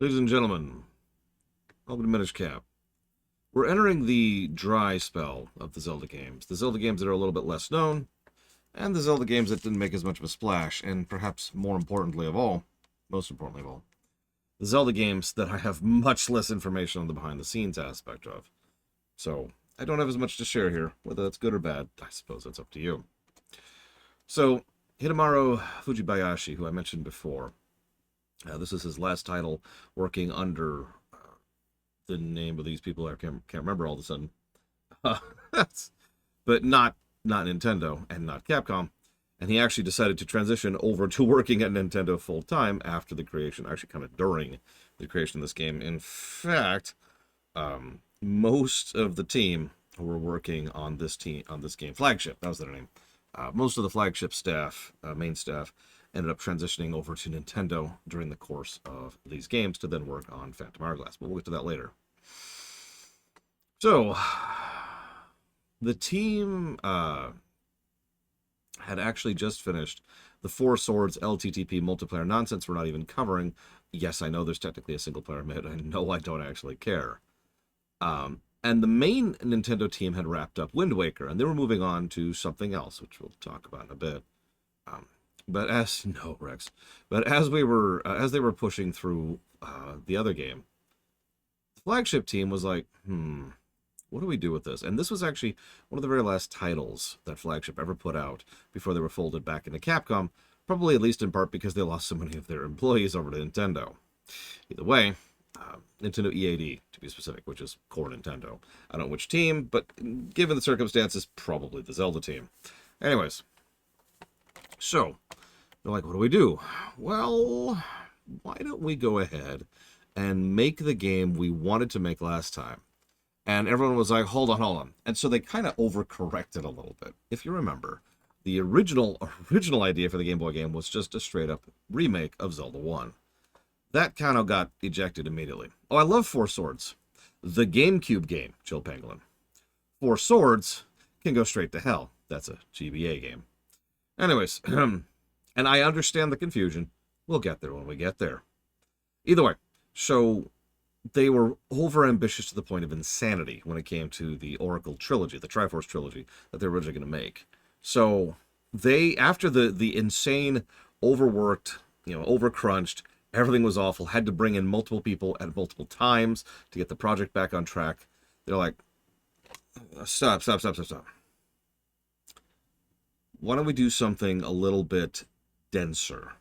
Ladies and gentlemen, welcome to Minish Cap. We're entering the dry spell of the Zelda games. The Zelda games that are a little bit less known, and the Zelda games that didn't make as much of a splash, and perhaps more importantly of all, most importantly of all, the Zelda games that I have much less information on the behind-the-scenes aspect of. So, I don't have as much to share here. Whether that's good or bad, I suppose that's up to you. So, Hidemaru Fujibayashi, who I mentioned before, this is his last title working under the name of these people. I can't remember all of a sudden. But not Nintendo and not Capcom. And he actually decided to transition over to working at Nintendo full-time after the creation, actually kind of during the creation of this game. In fact, most of the team who were working on this game, Flagship, that was their name. Most of the Flagship staff, main staff, ended up transitioning over to Nintendo during the course of these games to then work on Phantom Hourglass. But we'll get to that later. So, the team had actually just finished the Four Swords LTTP multiplayer nonsense we're not even covering. Yes, I know there's technically a single-player mode. I know I don't actually care. And the main Nintendo team had wrapped up Wind Waker, and they were moving on to something else, which we'll talk about in a bit. But as they were pushing through the other game, the Flagship team was like, what do we do with this? And this was actually one of the very last titles that Flagship ever put out before they were folded back into Capcom, probably at least in part because they lost so many of their employees over to Nintendo. Either way, Nintendo EAD, to be specific, which is core Nintendo. I don't know which team, but given the circumstances, probably the Zelda team. Anyways, so they're like, what do we do? Well, why don't we go ahead and make the game we wanted to make last time? And everyone was like, hold on. And so they kind of overcorrected a little bit. If you remember, the original idea for the Game Boy game was just a straight-up remake of Zelda 1. That kind of got ejected immediately. Oh, I love Four Swords. The GameCube game, Chill Pangolin. Four Swords can go straight to hell. That's a GBA game. Anyways, and I understand the confusion. We'll get there when we get there. Either way, so they were over-ambitious to the point of insanity when it came to the Oracle trilogy, the Triforce trilogy, that they were originally going to make. So they, after the insane, overworked, overcrunched, everything was awful, had to bring in multiple people at multiple times to get the project back on track. They're like, stop. Why don't we do something a little bit denser?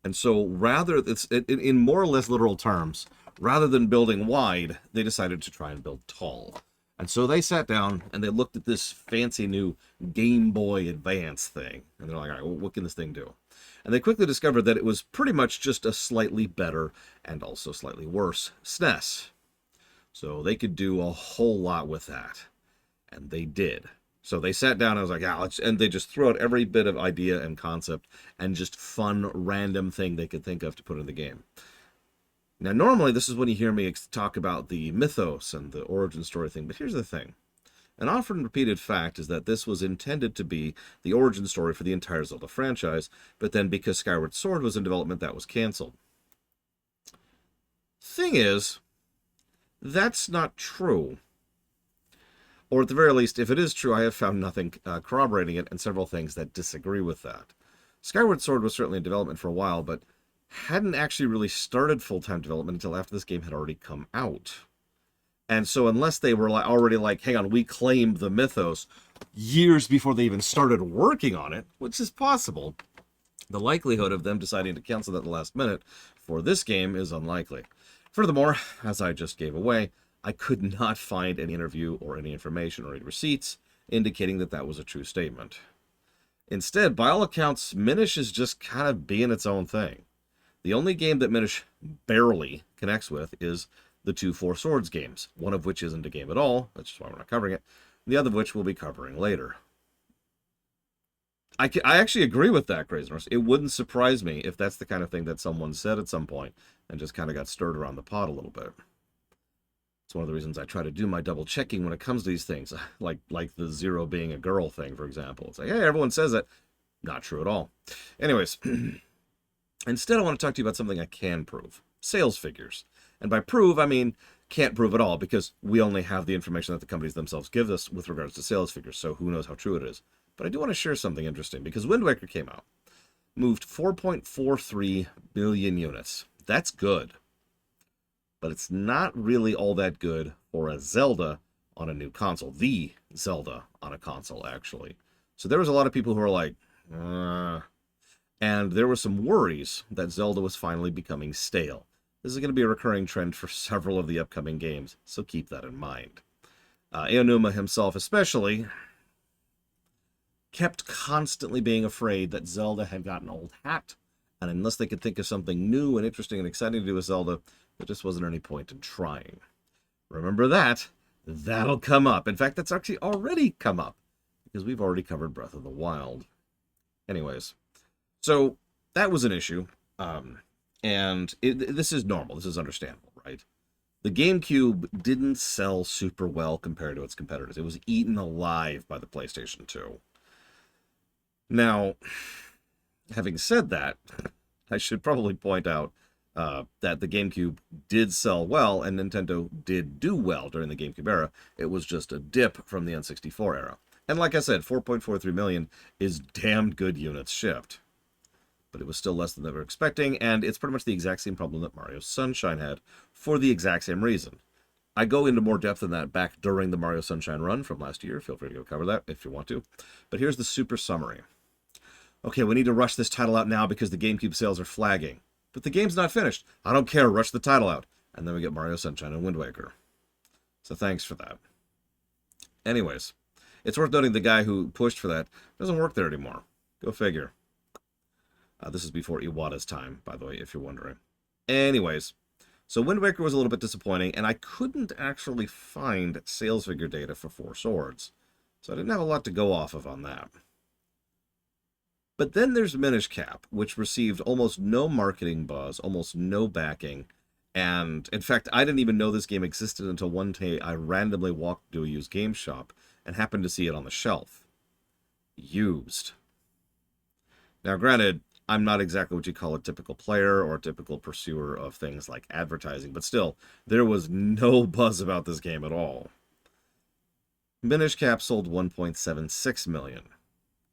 And so in more or less literal terms, rather than building wide, they decided to try and build tall. And so they sat down and they looked at this fancy new Game Boy Advance thing. And they're like, all right, well, what can this thing do? And they quickly discovered that it was pretty much just a slightly better and also slightly worse SNES. So they could do a whole lot with that. And they did. So they sat down and I was like, and they just threw out every bit of idea and concept and just fun, random thing they could think of to put in the game. Now, normally, this is when you hear me talk about the mythos and the origin story thing, but here's the thing. An often repeated fact is that this was intended to be the origin story for the entire Zelda franchise, but then because Skyward Sword was in development, that was canceled. Thing is, that's not true. Or at the very least, if it is true, I have found nothing corroborating it and several things that disagree with that. Skyward Sword was certainly in development for a while, but hadn't actually really started full-time development until after this game had already come out. And so unless they were already like, hang on, we claimed the mythos years before they even started working on it, which is possible, the likelihood of them deciding to cancel that at the last minute for this game is unlikely. Furthermore, as I just gave away, I could not find any interview or any information or any receipts indicating that that was a true statement. Instead, by all accounts, Minish is just kind of being its own thing. The only game that Minish barely connects with is the two Four Swords games, one of which isn't a game at all, that's why we're not covering it, the other of which we'll be covering later. I actually agree with that, Craziness. It wouldn't surprise me if that's the kind of thing that someone said at some point and just kind of got stirred around the pot a little bit. It's one of the reasons I try to do my double checking when it comes to these things, like the Zero being a girl thing, for example. It's like, hey, everyone says it. Not true at all. Anyways, instead I want to talk to you about something I can prove. sales figures. And by prove, I mean can't prove at all, because we only have the information that the companies themselves give us with regards to sales figures, so who knows how true it is. But I do want to share something interesting, because Wind Waker came out, moved 4.43 billion units. That's good. But it's not really all that good for a Zelda on a new console. The Zelda on a console, actually. So there was a lot of people who were like, and there were some worries that Zelda was finally becoming stale. This is going to be a recurring trend for several of the upcoming games, so keep that in mind. Aonuma himself especially kept constantly being afraid that Zelda had gotten old hat, and unless they could think of something new and interesting and exciting to do with Zelda, there just wasn't any point in trying. Remember that. That'll come up. In fact, that's actually already come up, because we've already covered Breath of the Wild. Anyways, so that was an issue. And this is normal. This is understandable, right? The GameCube didn't sell super well compared to its competitors. It was eaten alive by the PlayStation 2. Now, having said that, I should probably point out that the GameCube did sell well, and Nintendo did do well during the GameCube era. It was just a dip from the N64 era. And like I said, 4.43 million is damn good units shipped. But it was still less than they were expecting, and it's pretty much the exact same problem that Mario Sunshine had, for the exact same reason. I go into more depth than that back during the Mario Sunshine run from last year. Feel free to go cover that if you want to. But here's the super summary. Okay, we need to rush this title out now because the GameCube sales are flagging. But the game's not finished. I don't care, rush the title out. And then we get Mario Sunshine and Wind Waker. So thanks for that. Anyways, it's worth noting the guy who pushed for that doesn't work there anymore. Go figure. This is before Iwata's time, by the way, if you're wondering. Anyways, so Wind Waker was a little bit disappointing, and I couldn't actually find sales figure data for Four Swords. So I didn't have a lot to go off of on that. But then there's Minish Cap, which received almost no marketing buzz, almost no backing. And, in fact, I didn't even know this game existed until one day I randomly walked to a used game shop and happened to see it on the shelf. Used. Now, granted, I'm not exactly what you call a typical player or a typical pursuer of things like advertising, but still, there was no buzz about this game at all. Minish Cap sold 1.76 million.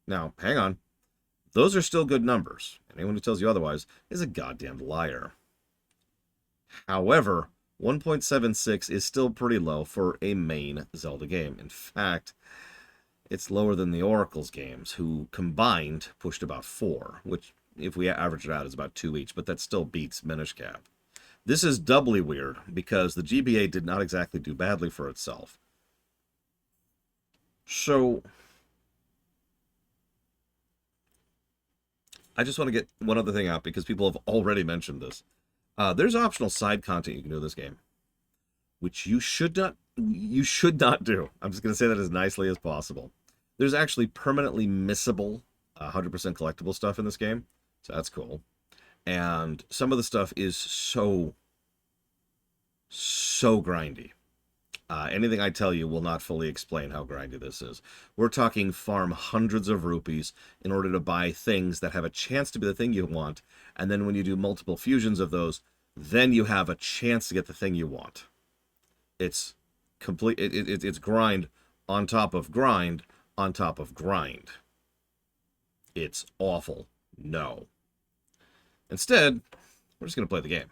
Now, hang on. Those are still good numbers. Anyone who tells you otherwise is a goddamn liar. However, 1.76 is still pretty low for a main Zelda game. In fact, it's lower than the Oracle's games, who combined pushed about 4, which, if we average it out, is about 2 each, but that still beats Minish Cap. This is doubly weird, because the GBA did not exactly do badly for itself. So, I just want to get one other thing out, because people have already mentioned this. There's optional side content you can do in this game, which you should not do. I'm just going to say that as nicely as possible. There's actually permanently missable 100% collectible stuff in this game, so that's cool. And some of the stuff is so grindy. Anything I tell you will not fully explain how grindy this is. We're talking farm hundreds of rupees in order to buy things that have a chance to be the thing you want, and then when you do multiple fusions of those, then you have a chance to get the thing you want. It's complete. It's grind on top of grind on top of grind. It's awful. No. Instead, we're just going to play the game.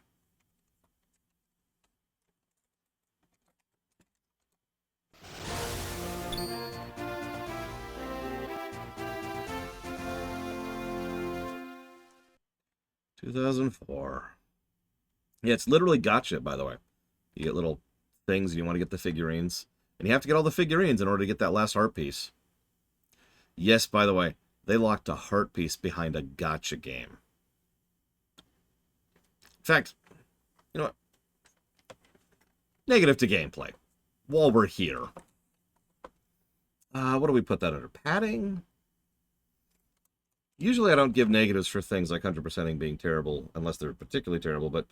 "2004. Yeah, it's literally gacha, by the way. You get little things and you want to get the figurines. And you have to get all the figurines in order to get that last heart piece. Yes, by the way, they locked a heart piece behind a gacha game. In fact, you know what? Negative to gameplay. While we're here. What do we put that under? Padding? Usually I don't give negatives for things like 100%ing being terrible, unless they're particularly terrible, but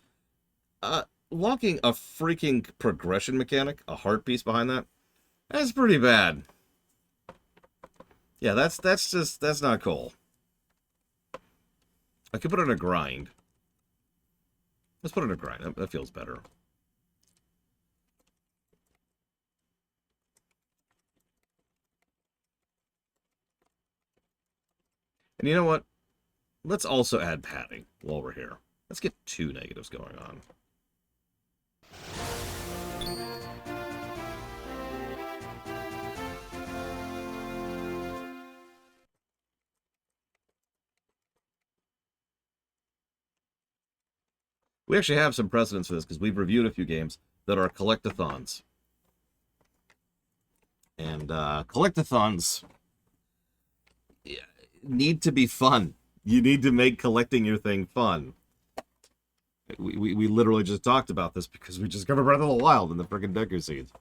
locking a freaking progression mechanic, a heart piece behind that, that's pretty bad. Yeah, that's not cool. I could put it on a grind. Let's put it in a grind. That feels better. And you know what? Let's also add padding while we're here. Let's get 2 negatives going on. We actually have some precedents for this because we've reviewed a few games that are collectathons. And collectathons need to be fun. You need to make collecting your thing fun. We literally just talked about this because we just covered Breath of the Wild in the frickin' Deku scenes.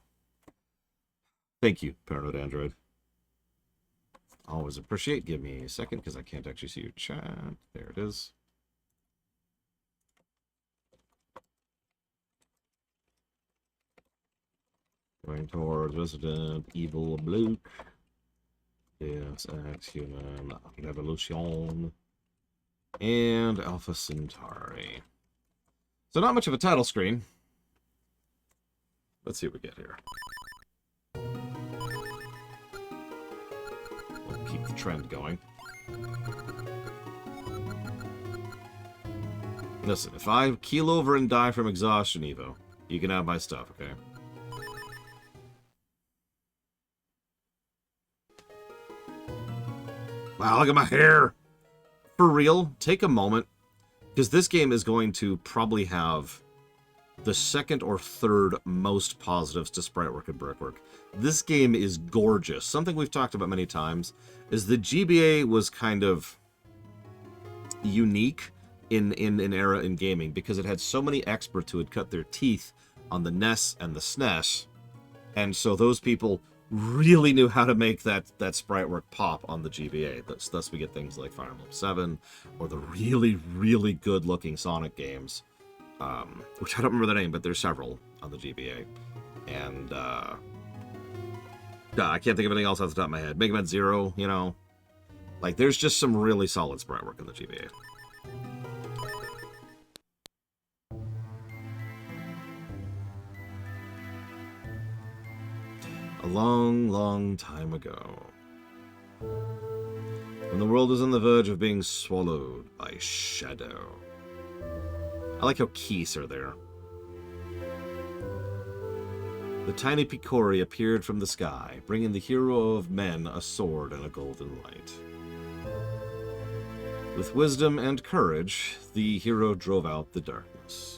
Thank you, Paranoid Android. Always appreciate. Give me a second because I can't actually see your chat. There it is. Going towards Resident Evil Blue. Yes, Ex-Human Revolution. And Alpha Centauri. So not much of a title screen. Let's see what we get here. We'll keep the trend going. Listen, if I keel over and die from exhaustion, Evo, you can have my stuff, okay? Wow, look at my hair! For real, take a moment, because this game is going to probably have the second or third most positives to sprite work and brickwork. This game is gorgeous. Something we've talked about many times is the GBA was kind of unique in an era in gaming because it had so many experts who had cut their teeth on the NES and the SNES, and so those people really knew how to make that sprite work pop on the GBA. Thus we get things like Fire Emblem 7 or the really good looking Sonic games, which I don't remember the name, but there's several on the GBA. And I can't think of anything else off the top of my head. Mega Man Zero, you know, like there's just some really solid sprite work in the GBA. A long time ago, when the world was on the verge of being swallowed by shadow. I like how keys are there. The tiny Picori appeared from the sky, bringing the hero of men a sword and a golden light. With wisdom and courage, the hero drove out the darkness.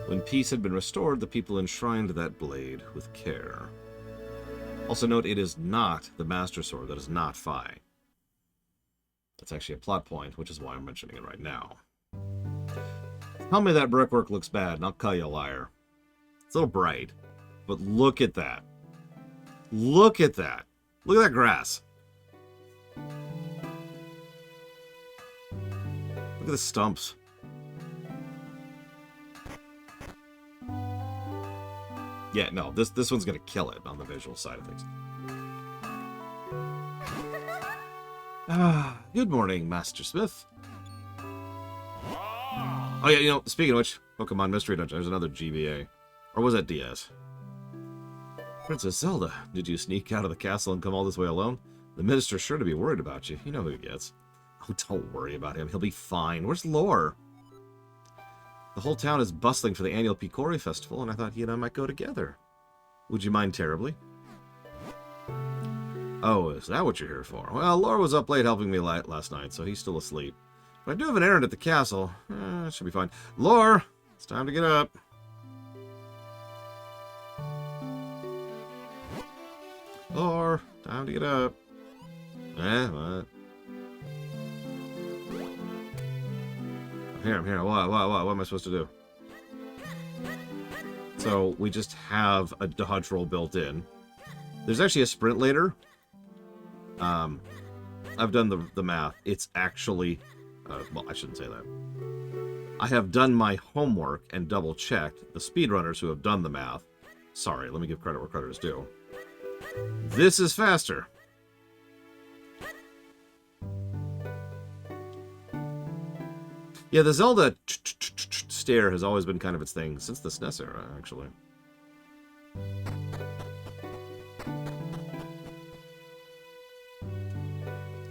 When peace had been restored, the people enshrined that blade with care. Also note, it is not the Master Sword. That is not Fi. That's actually a plot point, which is why I'm mentioning it right now. Tell me that brickwork looks bad, and I'll call you a liar. It's a little bright, but look at that. Look at that. Look at that grass. Look at the stumps. Yeah, no, this one's gonna kill it on the visual side of things. Good morning, Master Smith. Oh yeah, you know, speaking of which, Pokemon Mystery Dungeon, there's another GBA. Or was that DS? Princess Zelda, did you sneak out of the castle and come all this way alone? The minister's sure to be worried about you. You know who he gets. Oh, don't worry about him. He'll be fine. Where's Lore? The whole town is bustling for the annual Picori Festival, and I thought you and I might go together. Would you mind terribly? Oh, is that what you're here for? Well, Lore was up late helping me last night, so he's still asleep. But I do have an errand at the castle. It should be fine. Lore, it's time to get up. Lore, time to get up. What? I'm here. What am I supposed to do? So, we just have a dodge roll built in. There's actually a sprint later. I've done the math. It's actually... well, I shouldn't say that. I have done my homework and double-checked. The speedrunners who have done the math... Sorry, let me give credit where credit is due. This is faster. Yeah, the Zelda stare has always been kind of its thing since the SNES era, actually.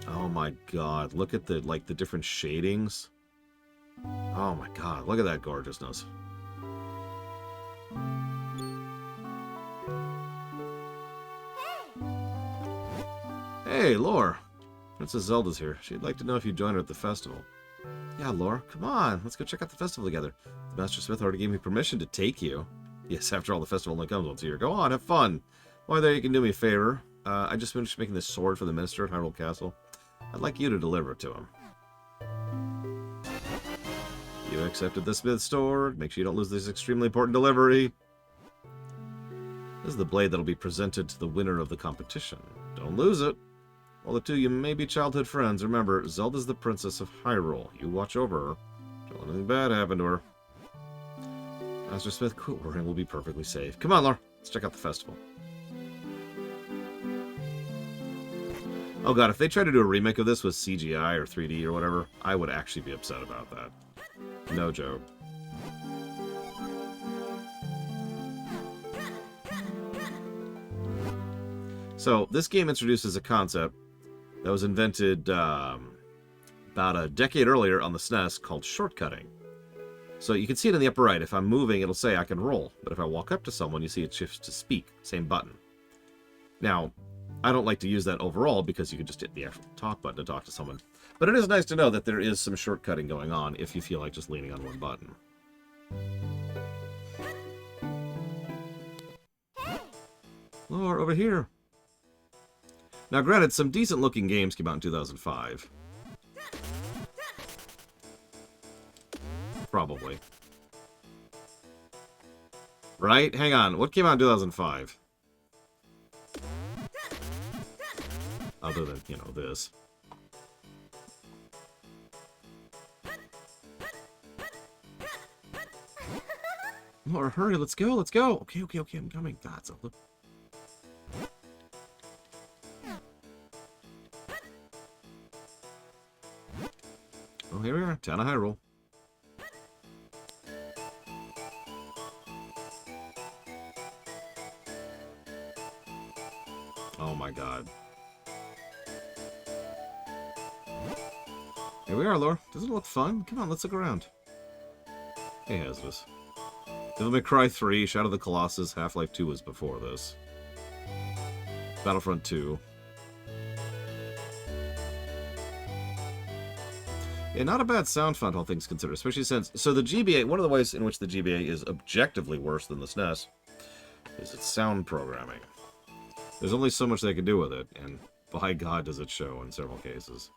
Oh my god, look at the different shadings. Oh my god, look at that gorgeousness. Hey, Lore. Princess Zelda's here. She'd like to know if you'd join her at the festival. Yeah, Lore, come on. Let's go check out the festival together. The Master Smith already gave me permission to take you. Yes, after all, the festival only comes once a year. Go on, have fun. While there, you can do me a favor. I just finished making this sword for the minister at Hyrule Castle. I'd like you to deliver it to him. You accepted the Smith's sword. Make sure you don't lose this extremely important delivery. This is the blade that'll be presented to the winner of the competition. Don't lose it. While the two of you may be childhood friends, remember, Zelda's the princess of Hyrule. You watch over her. Don't let anything bad happen to her. Master Smith, quit worrying, we'll be perfectly safe. Come on, Laura. Let's check out the festival. Oh god, if they try to do a remake of this with CGI or 3D or whatever, I would actually be upset about that. No joke. So, this game introduces a concept that was invented about a decade earlier on the SNES called shortcutting. So you can see it in the upper right. If I'm moving, it'll say I can roll. But if I walk up to someone, you see it shifts to speak. Same button. Now, I don't like to use that overall because you can just hit the actual talk button to talk to someone. But it is nice to know that there is some shortcutting going on if you feel like just leaning on one button. Lore, over here. Now, granted, some decent-looking games came out in 2005. Probably. Right? Hang on. What came out in 2005? Other than, you know, this. Laura, hurry, let's go, let's go. Okay, I'm coming. That's a look. Oh, here we are. Town of Hyrule. Oh my god. Here we are, Laura. Doesn't it look fun? Come on, let's look around. Hey, Hazardous. Devil May Cry 3, Shadow of the Colossus, Half-Life 2 was before this. Battlefront 2. Yeah, not a bad sound font, all things considered, especially since... So the GBA, one of the ways in which the GBA is objectively worse than the SNES is its sound programming. There's only so much they can do with it, and by God does it show in several cases.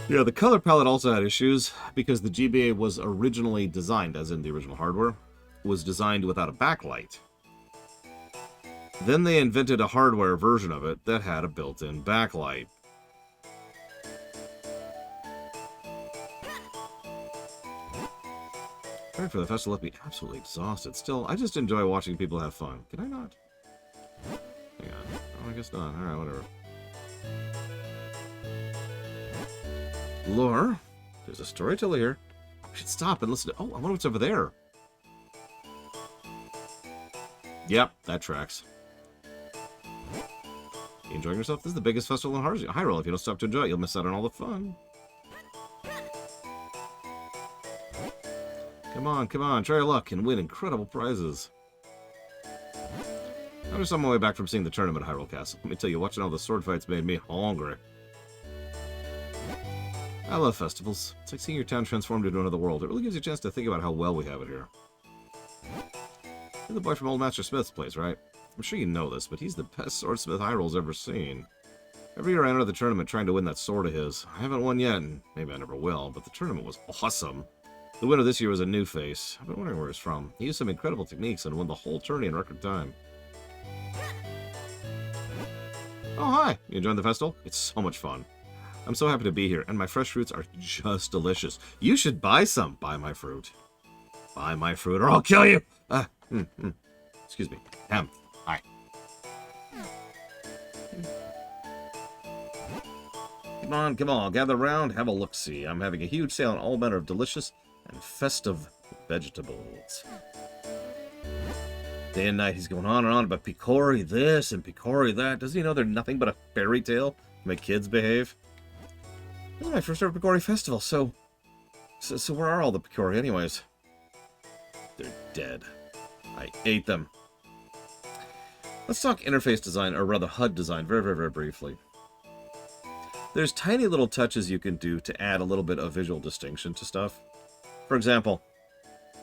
Yeah, the color palette also had issues because the GBA was originally designed, as in the original hardware, was designed without a backlight. Then they invented a hardware version of it that had a built-in backlight. Preparing for the festival left me absolutely exhausted. Still, I just enjoy watching people have fun. Can I not? Hang on. Oh, I guess not. Alright, whatever. Lore, there's a storyteller here. We should stop and listen to... Oh, I wonder what's over there. Yep, that tracks. You enjoying yourself? This is the biggest festival in Hyrule. If you don't stop to enjoy it, you'll miss out on all the fun. Come on, try your luck and win incredible prizes. I'm just on my way back from seeing the tournament at Hyrule Castle. Let me tell you, watching all the sword fights made me hungry. I love festivals. It's like seeing your town transformed into another world. It really gives you a chance to think about how well we have it here. You're the boy from Old Master Smith's place, right? I'm sure you know this, but he's the best swordsmith Hyrule's ever seen. Every year I enter the tournament trying to win that sword of his. I haven't won yet, and maybe I never will, but the tournament was awesome. The winner this year was a new face. I've been wondering where he's from. He used some incredible techniques and won the whole tourney in record time. Oh, hi! You enjoying the festival? It's so much fun. I'm so happy to be here, and my fresh fruits are just delicious. You should buy some. Buy my fruit. Buy my fruit or I'll kill you! Excuse me. Hi. Come on, gather around, have a look-see. I'm having a huge sale on all manner of delicious and festive vegetables. Day and night he's going on and on about Picori this and Picori that. Doesn't he know they're nothing but a fairy tale to make kids behave? This is my first ever Picori festival, so where are all the Picori anyways? They're dead. I ate them. Let's talk interface design, or rather HUD design, very, very, very briefly. There's tiny little touches you can do to add a little bit of visual distinction to stuff. For example,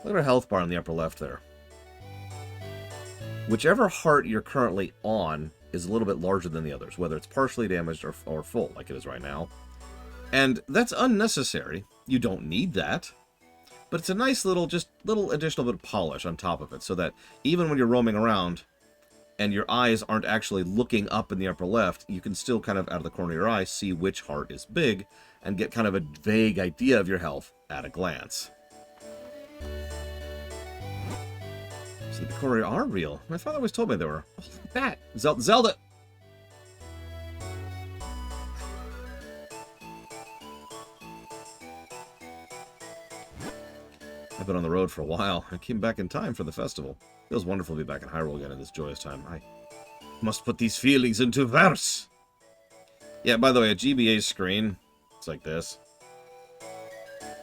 look at our health bar in the upper left there. Whichever heart you're currently on is a little bit larger than the others, whether it's partially damaged or full, like it is right now. And that's unnecessary. You don't need that. But it's a nice little additional bit of polish on top of it, so that even when you're roaming around and your eyes aren't actually looking up in the upper left, you can still kind of, out of the corner of your eye, see which heart is big and get kind of a vague idea of your health at a glance. So the Picori are real. My father always told me they were. Oh, look at that! Zelda! I've been on the road for a while. I came back in time for the festival. It was wonderful to be back in Hyrule again at this joyous time. I must put these feelings into verse. Yeah, by the way, a GBA screen, it's like this.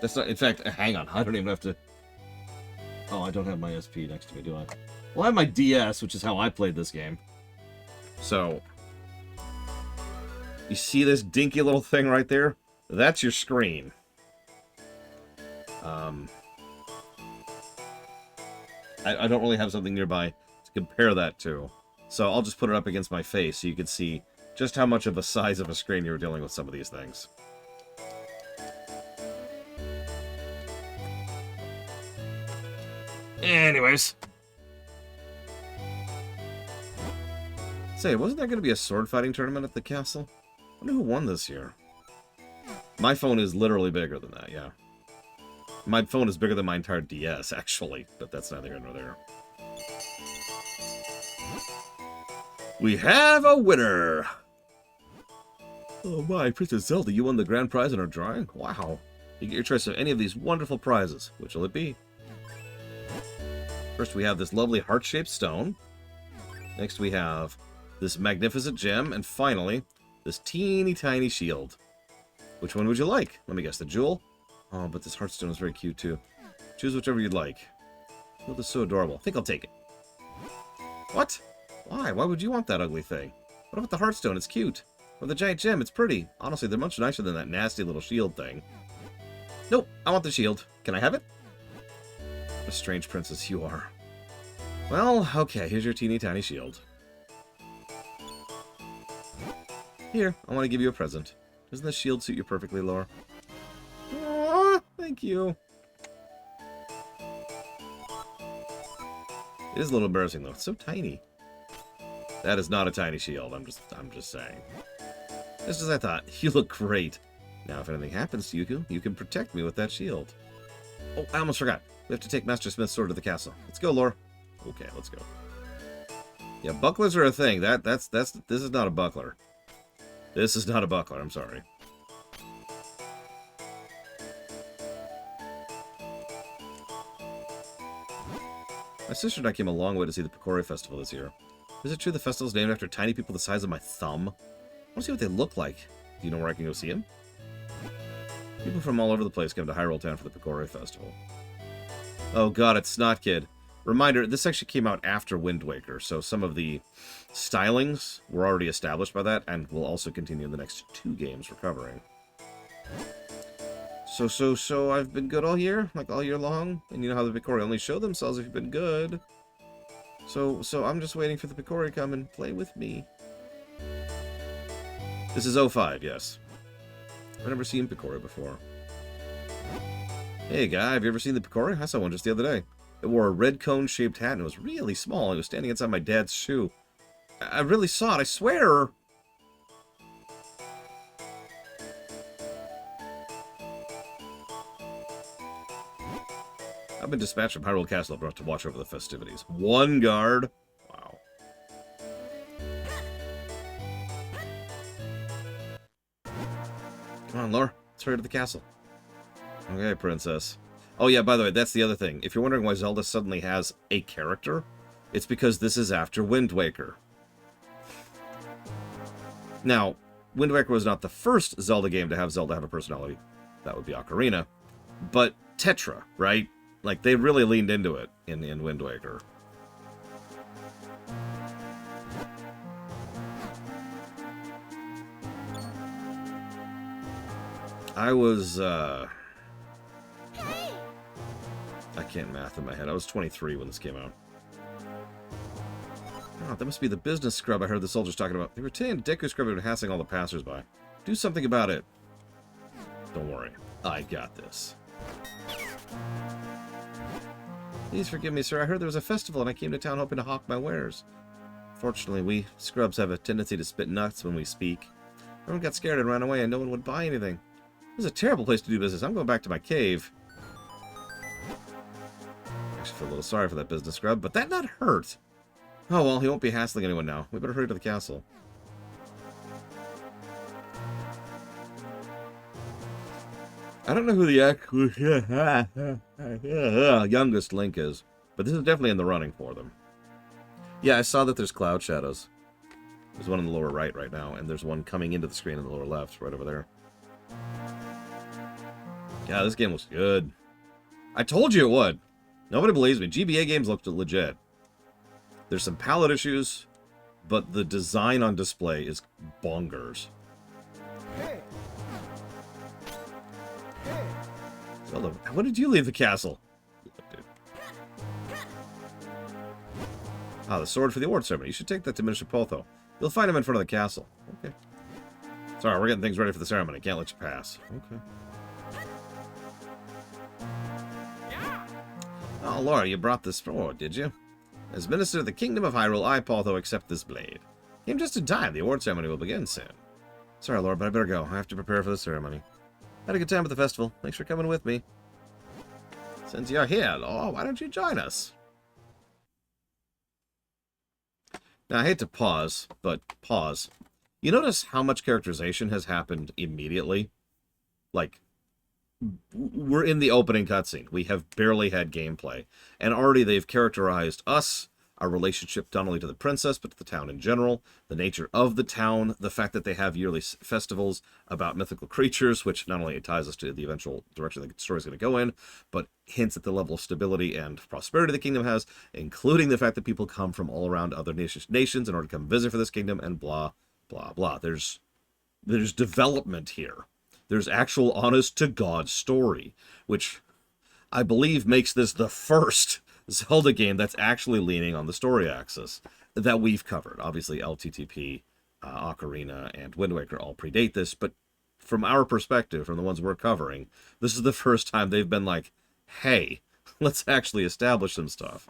That's not, in fact, hang on, I don't even have to... Oh, I don't have my SP next to me, do I? Well, I have my DS, which is how I played this game. So, you see this dinky little thing right there? That's your screen. I don't really have something nearby to compare that to. So I'll just put it up against my face so you can see just how much of a size of a screen you're dealing with some of these things. Anyways. Say, wasn't there going to be a sword fighting tournament at the castle? I wonder who won this year. My phone is literally bigger than that, yeah. My phone is bigger than my entire DS, actually, but that's neither here nor there. We have a winner! Oh my, Princess Zelda, you won the grand prize in our drawing? Wow. You get your choice of any of these wonderful prizes. Which will it be? First we have this lovely heart-shaped stone. Next we have this magnificent gem. And finally, this teeny tiny shield. Which one would you like? Let me guess, the jewel? Oh, but this heartstone is very cute, too. Choose whichever you'd like. Oh, this is so adorable. I think I'll take it. What? Why? Why would you want that ugly thing? What about the heartstone? It's cute. Or the giant gem? It's pretty. Honestly, they're much nicer than that nasty little shield thing. Nope, I want the shield. Can I have it? What a strange princess you are. Well, okay, here's your teeny tiny shield. Here, I want to give you a present. Doesn't the shield suit you perfectly, Laura? Aww, thank you. It is a little embarrassing though. It's so tiny. That is not a tiny shield. I'm just saying. Just as I thought. You look great. Now, if anything happens to you, you can protect me with that shield. Oh, I almost forgot. We have to take Master Smith's sword to the castle. Let's go, Laura. Okay, let's go. Yeah, bucklers are a thing. This is not a buckler. This is not a buckler. I'm sorry. My sister and I came a long way to see the Picori Festival this year. Is it true the festival is named after tiny people the size of my thumb? I want to see what they look like. Do you know where I can go see them? People from all over the place come to Hyrule Town for the Picori Festival. Oh god, it's Snot Kid. Reminder, this actually came out after Wind Waker, so some of the stylings were already established by that, and will also continue in the next 2 games we're covering. So I've been good all year? Like all year long? And you know how the Picori only show themselves if you've been good. So I'm just waiting for the Picori to come and play with me. This is 05, yes. I've never seen Picori before. Hey guy, have you ever seen the Picori? I saw one just the other day. It wore a red cone-shaped hat and it was really small. It was standing inside my dad's shoe. I really saw it, I swear! I've been dispatched from Hyrule Castle to watch over the festivities. One guard? Wow. Come on, Laura. Let's hurry to the castle. Okay, princess. Oh yeah, by the way, that's the other thing. If you're wondering why Zelda suddenly has a character, it's because this is after Wind Waker. Now, Wind Waker was not the first Zelda game to have Zelda have a personality. That would be Ocarina. But Tetra, right? Like, they really leaned into it in Wind Waker. I was, I can't math in my head. I was 23 when this came out. Oh, that must be the business scrub I heard the soldiers talking about. They were saying Deku Scrub had been harassing all the passersby. Do something about it. Don't worry. I got this. Please forgive me, sir. I heard there was a festival and I came to town hoping to hawk my wares. Fortunately, we scrubs have a tendency to spit nuts when we speak. Everyone got scared and ran away and no one would buy anything. This is a terrible place to do business. I'm going back to my cave. I actually feel a little sorry for that business scrub, but that not hurt. Oh, well, he won't be hassling anyone now. We better hurry to the castle. I don't know who the actual youngest Link is, but this is definitely in the running for them. Yeah, I saw that there's cloud shadows. There's one in the lower right now, and there's one coming into the screen in the lower left, right over there. Yeah, this game looks good. I told you it would. Nobody believes me. GBA games looked legit. There's some palette issues, but the design on display is bonkers. Hey. Hey. Zelda, when did you leave the castle? Ah, the sword for the award ceremony. You should take that to Minish Potho. You'll find him in front of the castle. Okay. Sorry, we're getting things ready for the ceremony. Can't let you pass. Okay. Oh, Laura, you brought this forward, did you? As Minister of the Kingdom of Hyrule, I, Potho, accept this blade. Came just in time. The award ceremony will begin soon. Sorry, Laura, but I better go. I have to prepare for the ceremony. Had a good time at the festival. Thanks for coming with me. Since you're here, Laura, why don't you join us? Now, I hate to pause, but pause. You notice how much characterization has happened immediately? Like, we're in the opening cutscene. We have barely had gameplay. And already they've characterized us, our relationship not only to the princess, but to the town in general, the nature of the town, the fact that they have yearly festivals about mythical creatures, which not only ties us to the eventual direction the story is going to go in, but hints at the level of stability and prosperity the kingdom has, including the fact that people come from all around other nations in order to come visit for this kingdom, and blah, blah, blah. There's development here. There's actual honest-to-God story, which I believe makes this the first Zelda game that's actually leaning on the story axis that we've covered. Obviously, LTTP, Ocarina, and Wind Waker all predate this, but from our perspective, from the ones we're covering, this is the first time they've been like, hey, let's actually establish some stuff.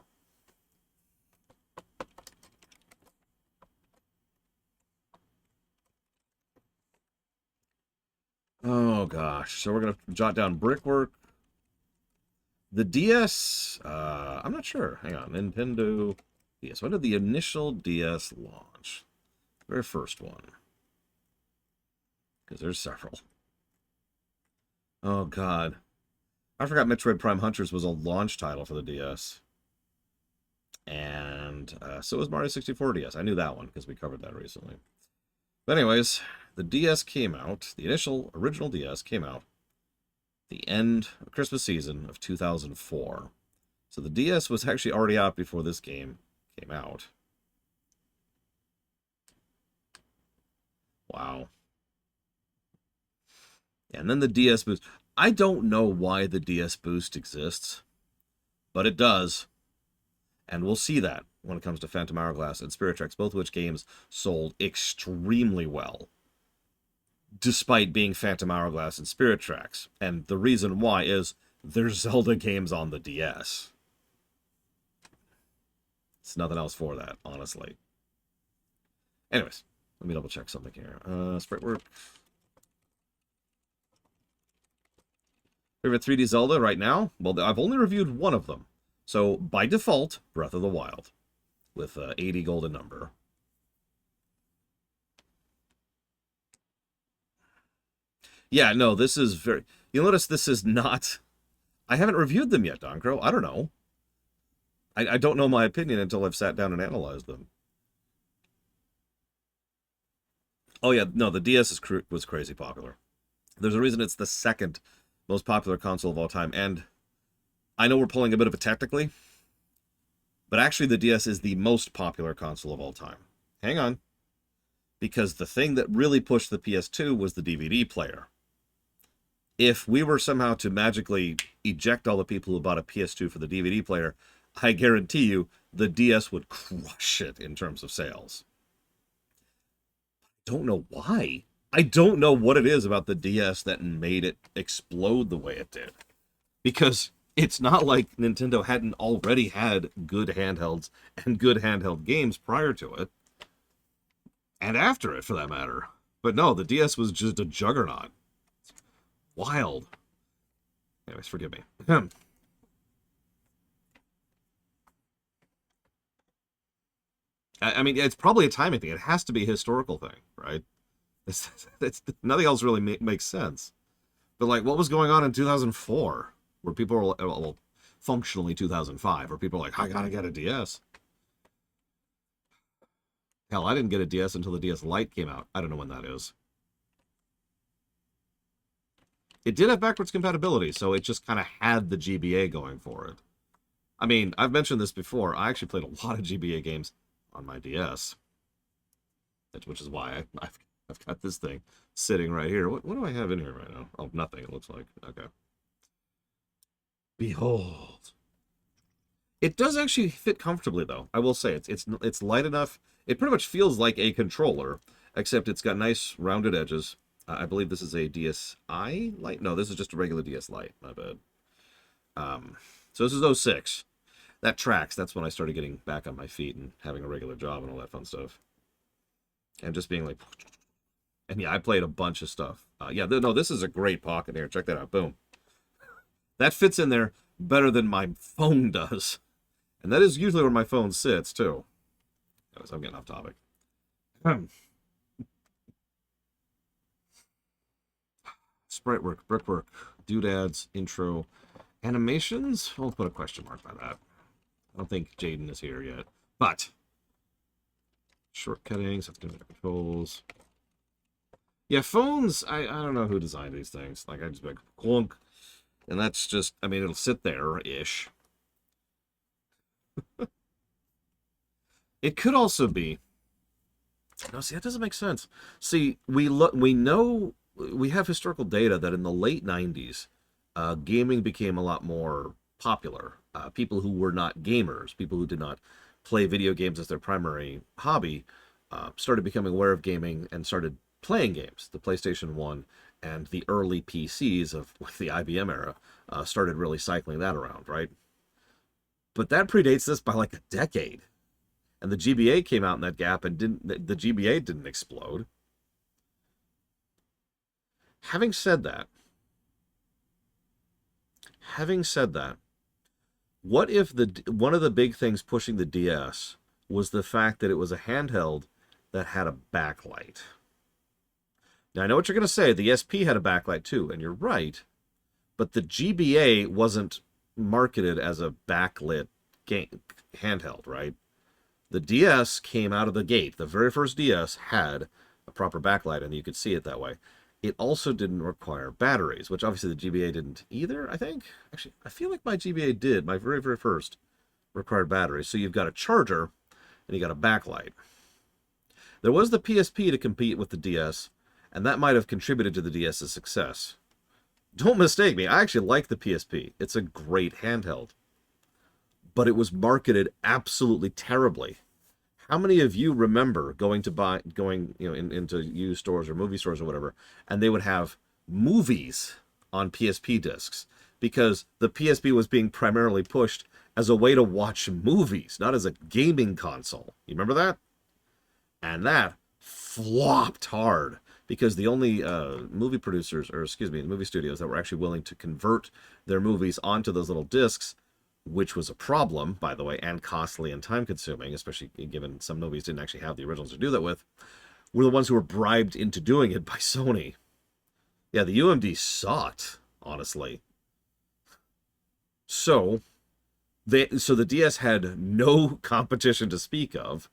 Oh, gosh. So we're going to jot down brickwork. The DS, I'm not sure. Hang on. Nintendo DS. When did the initial DS launch? Very first one. Because there's several. Oh, God. I forgot Metroid Prime Hunters was a launch title for the DS. And so was Mario 64 DS. I knew that one because we covered that recently. But anyways, the DS came out. The initial, original DS came out the end of Christmas season of 2004. So the DS was actually already out before this game came out. Wow. And then the DS Boost. I don't know why the DS Boost exists, but it does. And we'll see that when it comes to Phantom Hourglass and Spirit Tracks, both of which games sold extremely well, despite being Phantom Hourglass and Spirit Tracks. And the reason why is there's Zelda games on the DS. It's nothing else for that, honestly. Anyways, let me double check something here. Sprite work. Favorite 3D Zelda right now? Well, I've only reviewed one of them. So, by default, Breath of the Wild, with 80 golden number. Yeah, no, this is very... You'll notice this is not... I haven't reviewed them yet, Don Crow. I don't know. I don't know my opinion until I've sat down and analyzed them. Oh, yeah, no, the DS was crazy popular. There's a reason it's the second most popular console of all time, and I know we're pulling a bit of a technically, but actually the DS is the most popular console of all time. Hang on. Because the thing that really pushed the PS2 was the DVD player. If we were somehow to magically eject all the people who bought a PS2 for the DVD player, I guarantee you the DS would crush it in terms of sales. Don't know why. I don't know what it is about the DS that made it explode the way it did. Because it's not like Nintendo hadn't already had good handhelds and good handheld games prior to it. And after it, for that matter. But no, the DS was just a juggernaut. Wild. Anyways, forgive me. I mean, it's probably a timing thing. It has to be a historical thing, right? Nothing else really makes sense. But, like, what was going on in 2004? Where people were, well, functionally 2005, where people were like, I gotta get a DS. Hell, I didn't get a DS until the DS Lite came out. I don't know when that is. It did have backwards compatibility, so it just kind of had the GBA going for it. I mean, I've mentioned this before. I actually played a lot of GBA games on my DS. Which is why I've got this thing sitting right here. What do I have in here right now? Oh, nothing, it looks like. Okay. Behold. It does actually fit comfortably, though. I will say it's light enough. It pretty much feels like a controller, except it's got nice rounded edges. I believe this is a DSi Lite. No, this is just a regular DS Lite. My bad. So this is 06. That tracks. That's when I started getting back on my feet and having a regular job and all that fun stuff. And just being like... And yeah, I played a bunch of stuff. Yeah, no, this is a great pocket here. Check that out. Boom. That fits in there better than my phone does. And that is usually where my phone sits, too. Anyways, I'm getting off topic. Sprite work, brickwork, doodads, intro, animations. We'll put a question mark by that. I don't think Jaden is here yet. But shortcutting, controls. Yeah, phones, I don't know who designed these things. Like, I just like clunk. And that's just, I mean, it'll sit there-ish. It could also be... No, see, that doesn't make sense. See, we know... We have historical data that in the late 90s, gaming became a lot more popular. People who were not gamers, people who did not play video games as their primary hobby, started becoming aware of gaming and started playing games. The PlayStation 1 and the early PCs of the IBM era started really cycling that around, right? But that predates this by like a decade. And the GBA came out in that gap and the GBA didn't explode. Having said that, what if one of the big things pushing the DS was the fact that it was a handheld that had a backlight? Now, I know what you're going to say. The SP had a backlight too, and you're right. But the GBA wasn't marketed as a backlit game handheld, right? The DS came out of the gate. The very first DS had a proper backlight, and you could see it that way. It also didn't require batteries, which obviously the GBA didn't either, I think. Actually, I feel like my GBA did. My very, very first required batteries. So you've got a charger, and you got a backlight. There was the PSP to compete with the DS, and that might have contributed to the DS's success. Don't mistake me, I actually like the PSP. It's a great handheld. But it was marketed absolutely terribly. How many of you remember going into used stores or movie stores or whatever, and they would have movies on PSP discs because the PSP was being primarily pushed as a way to watch movies, not as a gaming console. You remember that? And that flopped hard because the only movie producers, or excuse me, movie studios that were actually willing to convert their movies onto those little discs, which was a problem, by the way, and costly and time-consuming, especially given some movies didn't actually have the originals to do that with, were the ones who were bribed into doing it by Sony. Yeah, the UMD sucked, honestly. So the DS had no competition to speak of,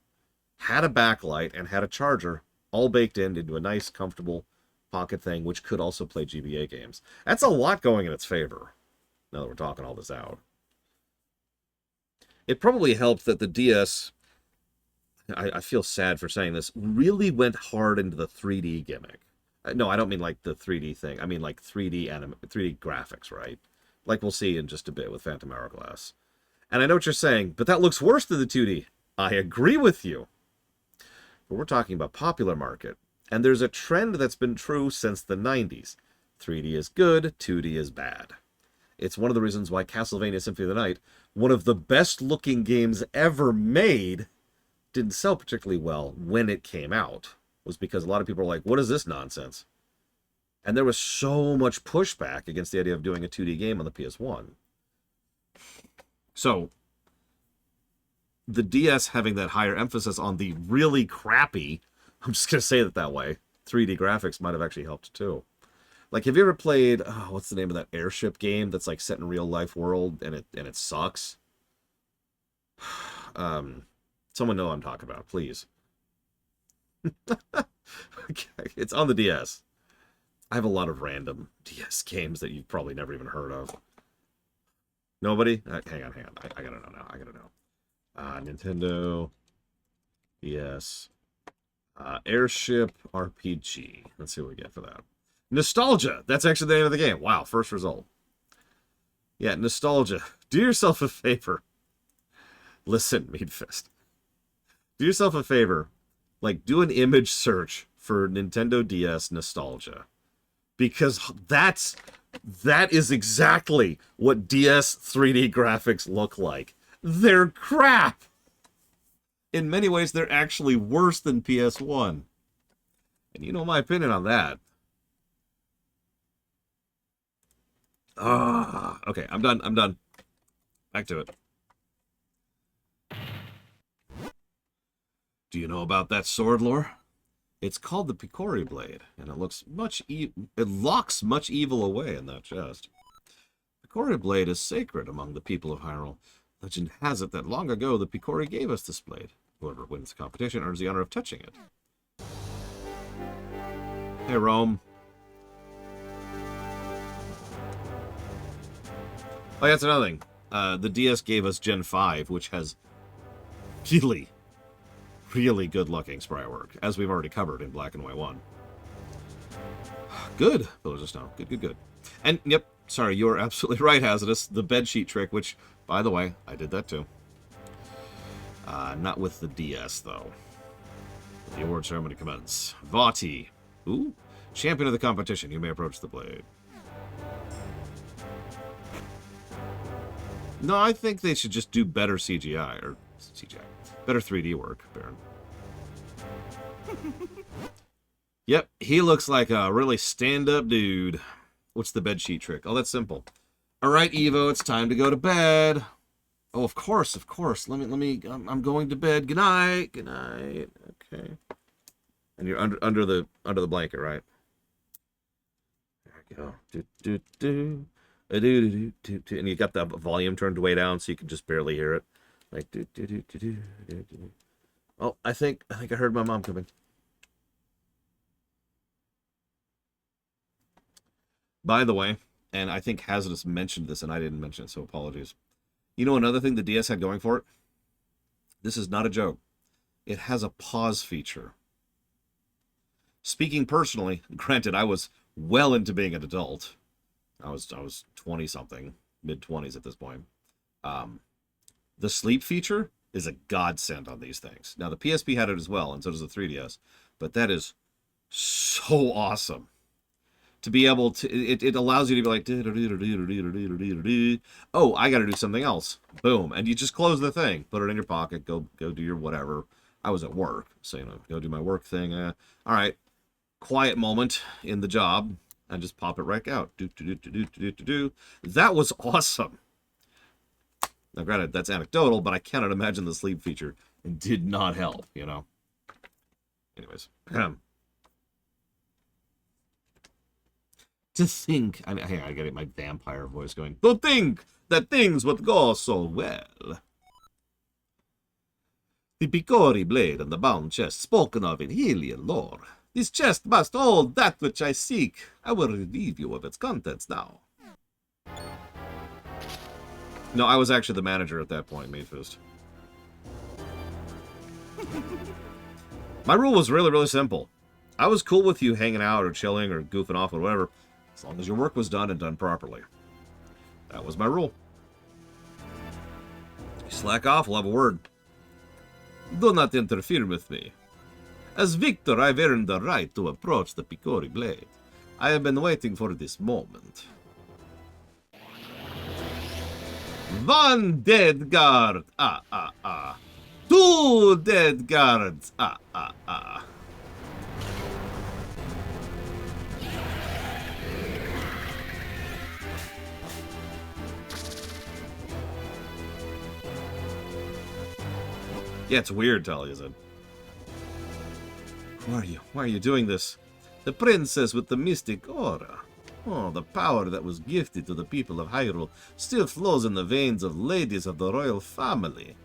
had a backlight, and had a charger, all baked into a nice, comfortable pocket thing, which could also play GBA games. That's a lot going in its favor, now that we're talking all this out. It probably helped that the DS, I feel sad for saying this, really went hard into the 3D gimmick. No, I don't mean like the 3D thing. I mean like 3D graphics, right? Like we'll see in just a bit with Phantom Hourglass. And I know what you're saying, but that looks worse than the 2D. I agree with you. But we're talking about popular market. And there's a trend that's been true since the 90s. 3D is good, 2D is bad. It's one of the reasons why Castlevania Symphony of the Night, one of the best-looking games ever made, didn't sell particularly well when it came out. Was because a lot of people were like, what is this nonsense? And there was so much pushback against the idea of doing a 2D game on the PS1. So, the DS having that higher emphasis on the really crappy, I'm just going to say it that way, 3D graphics might have actually helped too. Like, have you ever played, what's the name of that airship game that's like set in a real life world and it sucks? Someone know what I'm talking about, please. Okay, it's on the DS. I have a lot of random DS games that you've probably never even heard of. Nobody? Hang on. I gotta know now. I gotta know. Nintendo DS Airship RPG. Let's see what we get for that. Nostalgia. That's actually the name of the game. Wow, first result. Yeah, Nostalgia. Do yourself a favor. Listen, Meatfist. Do yourself a favor. Like, do an image search for Nintendo DS Nostalgia. Because that is exactly what DS 3D graphics look like. They're crap! In many ways, they're actually worse than PS1. And you know my opinion on that. Okay, I'm done. Back to it. Do you know about that sword lore? It's called the Picori Blade, and it looks it locks much evil away in that chest. Picori Blade is sacred among the people of Hyrule. Legend has it that long ago the Picori gave us this blade. Whoever wins the competition earns the honor of touching it. Hey, Rome. Oh, yeah, that's another thing. The DS gave us Gen 5, which has really good-looking sprite work, as we've already covered in Black and White 1. Good, Village of Snow. Good. And, yep, sorry, you're absolutely right, Hazardous. The bedsheet trick, which, by the way, I did that too. Not with the DS, though. The award ceremony commence. Vati. Ooh. Champion of the competition. You may approach the blade. No, I think they should just do better CGI, or CGI. Better 3D work, Baron. Yep, he looks like a really stand-up dude. What's the bedsheet trick? Oh, that's simple. All right, Evo, it's time to go to bed. Oh, of course. Let me. I'm going to bed. Good night. Okay. And you're under the blanket, right? There we go. And you got the volume turned way down so you can just barely hear it. Like Oh, I think I heard my mom coming. By the way, and I think Hazardous mentioned this and I didn't mention it, so apologies. You know another thing the DS had going for it? This is not a joke. It has a pause feature. Speaking personally, granted, I was well into being an adult. I was 20-something, mid-20s at this point. The sleep feature is a godsend on these things. Now, the PSP had it as well, and so does the 3DS. But that is so awesome. To be able to... It allows you to be like... Oh, I got to do something else. Boom. And you just close the thing. Put it in your pocket. Go do your whatever. I was at work. So, go do my work thing. All right. quiet moment in the job and just pop it right out. That was awesome. Now, granted, that's anecdotal, but I cannot imagine the sleep feature did not help, you know? Anyways. To think... I mean, hang on, I gotta get my vampire voice going. To think that things would go so well. The Picori blade and the bound chest spoken of in Hylian lore. This chest must hold that which I seek. I will relieve you of its contents now. No, I was actually the manager at that point, Mayfist. My rule was really, really simple. I was cool with you hanging out or chilling or goofing off or whatever, as long as your work was done and done properly. That was my rule. You slack off, we'll have a word. Do not interfere with me. As victor, I've earned the right to approach the Picori blade. I have been waiting for this moment. One dead guard! Two dead guards! Yeah, it's weird, Talia said. Why are you? Why are you doing this? The princess with the mystic aura. Oh, the power that was gifted to the people of Hyrule still flows in the veins of ladies of the royal family.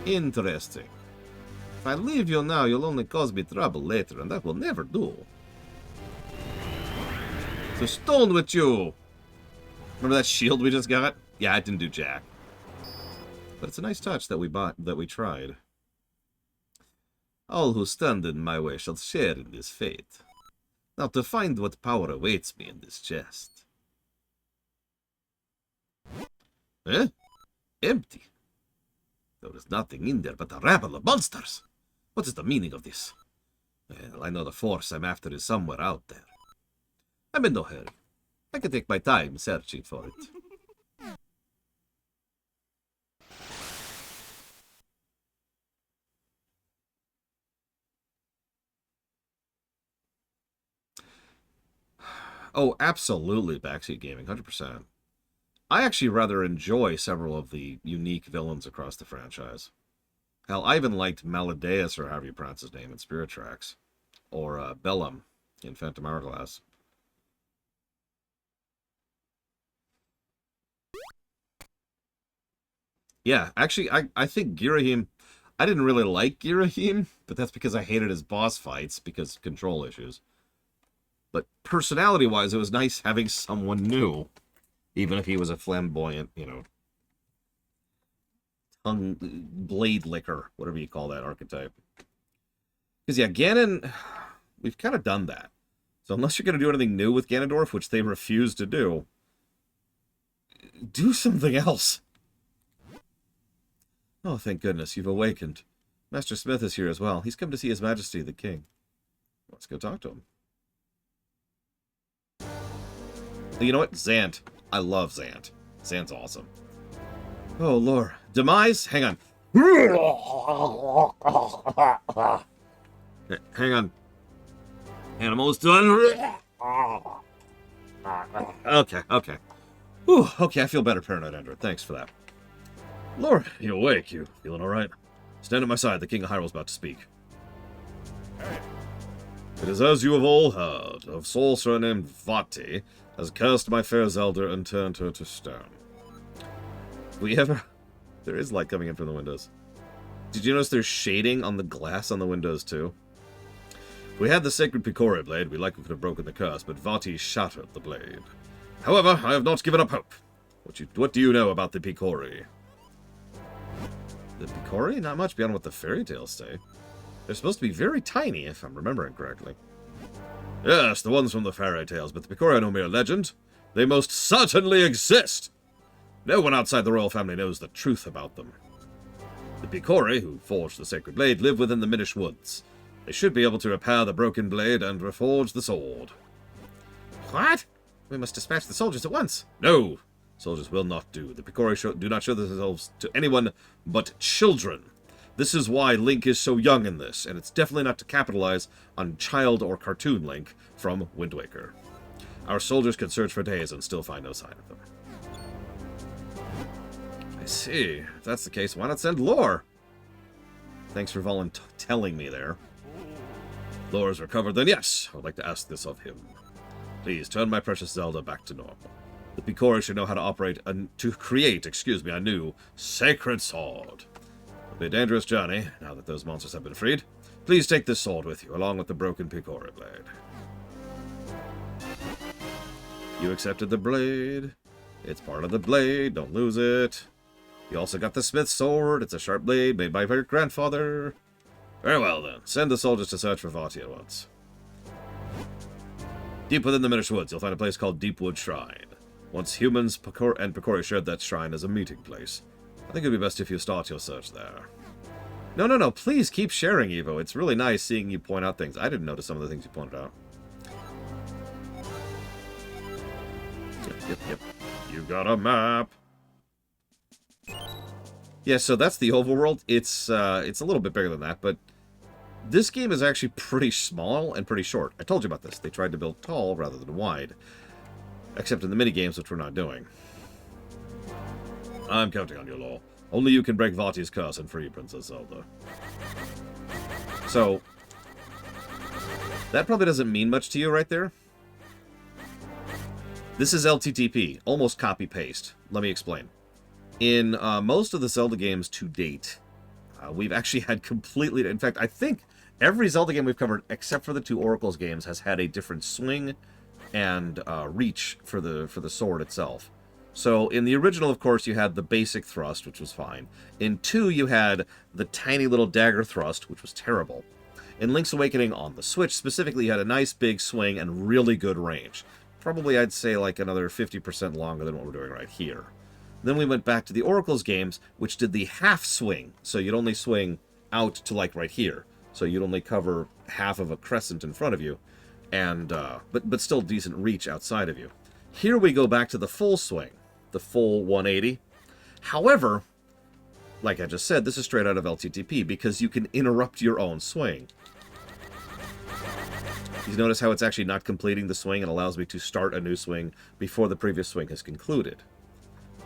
Interesting. If I leave you now, you'll only cause me trouble later, and that will never do. To stone with you! Remember that shield we just got? Yeah, it didn't do jack. But it's a nice touch that we tried. All who stand in my way shall share in this fate. Now to find what power awaits me in this chest. Eh? Empty. There is nothing in there but a rabble of monsters. What is the meaning of this? Well, I know the force I'm after is somewhere out there. I'm in no hurry. I can take my time searching for it. Oh, absolutely, Backseat Gaming, 100%. I actually rather enjoy several of the unique villains across the franchise. Hell, I even liked Maladeus, or however you pronounce his name, in Spirit Tracks. Or Bellum in Phantom Hourglass. Yeah, actually, I think Girahim... I didn't really like Girahim, but that's because I hated his boss fights, because of control issues. But personality-wise, it was nice having someone new. Even if he was a flamboyant, you know, tongue blade licker, whatever you call that archetype. Because, yeah, Ganon, we've kind of done that. So unless you're going to do anything new with Ganondorf, which they refuse to do, do something else. Oh, thank goodness, you've awakened. Master Smith is here as well. He's come to see His Majesty, the King. Let's go talk to him. You know what? Zant. I love Zant. Zant's awesome. Oh, Lord. Demise? Hang on. Hang on. Animal's done. Okay, okay. Whew, okay, I feel better, Paranoid Android. Thanks for that. Lord, you awake? You feeling alright? Stand at my side. The King of Hyrule's about to speak. It is as you have all heard, of sorcerer named Vati has cursed my fair Zelda and turned her to stone. We ever... There is light coming in from the windows. Did you notice there's shading on the glass on the windows, too? If we had the sacred Picori blade, we likely could have broken the curse, but Vati shattered the blade. However, I have not given up hope. What do you know about the Picori? The Picori? Not much beyond what the fairy tales say. They're supposed to be very tiny, if I'm remembering correctly. Yes, the ones from the fairy tales, but the Picori are no mere legend. They most certainly exist. No one outside the royal family knows the truth about them. The Picori, who forged the sacred blade, live within the Minish woods. They should be able to repair the broken blade and reforge the sword. What? We must dispatch the soldiers at once. No, soldiers will not do. The Picori do not show themselves to anyone but children. This is why Link is so young in this, and it's definitely not to capitalize on child or cartoon Link from Wind Waker. Our soldiers could search for days and still find no sign of them. I see. If that's the case, why not send Lore? Thanks for telling me there. Lore is recovered, then yes, I would like to ask this of him. Please, turn my precious Zelda back to normal. The Picori should know how to create a new sacred sword. It'll be a dangerous journey, now that those monsters have been freed. Please take this sword with you, along with the broken Picori blade. You accepted the blade. It's part of the blade, don't lose it. You also got the smith's sword. It's a sharp blade made by your grandfather. Very well, then. Send the soldiers to search for Vati at once. Deep within the Minish woods, you'll find a place called Deepwood Shrine. Once humans and Picori shared that shrine as a meeting place. I think it would be best if you start your search there. No. Please keep sharing, Evo. It's really nice seeing you point out things. I didn't notice some of the things you pointed out. Yep. You got a map. Yeah, so that's the overworld. It's a little bit bigger than that, but this game is actually pretty small and pretty short. I told you about this. They tried to build tall rather than wide. Except in the minigames, which we're not doing. I'm counting on you, Law. Only you can break Vati's curse and free Princess Zelda. So, that probably doesn't mean much to you right there. This is LTTP, almost copy-paste. Let me explain. In most of the Zelda games to date, we've actually had completely... In fact, I think every Zelda game we've covered, except for the two Oracles games, has had a different swing and reach for the sword itself. So in the original, of course, you had the basic thrust, which was fine. In 2, you had the tiny little dagger thrust, which was terrible. In Link's Awakening on the Switch, specifically, you had a nice big swing and really good range. Probably, I'd say, like another 50% longer than what we're doing right here. Then we went back to the Oracles games, which did the half swing. So you'd only swing out to, like, right here. So you'd only cover half of a crescent in front of you. And but still decent reach outside of you. Here we go back to the full swing. The full 180. However, like I just said, this is straight out of LTTP because you can interrupt your own swing. You notice how it's actually not completing the swing and allows me to start a new swing before the previous swing has concluded.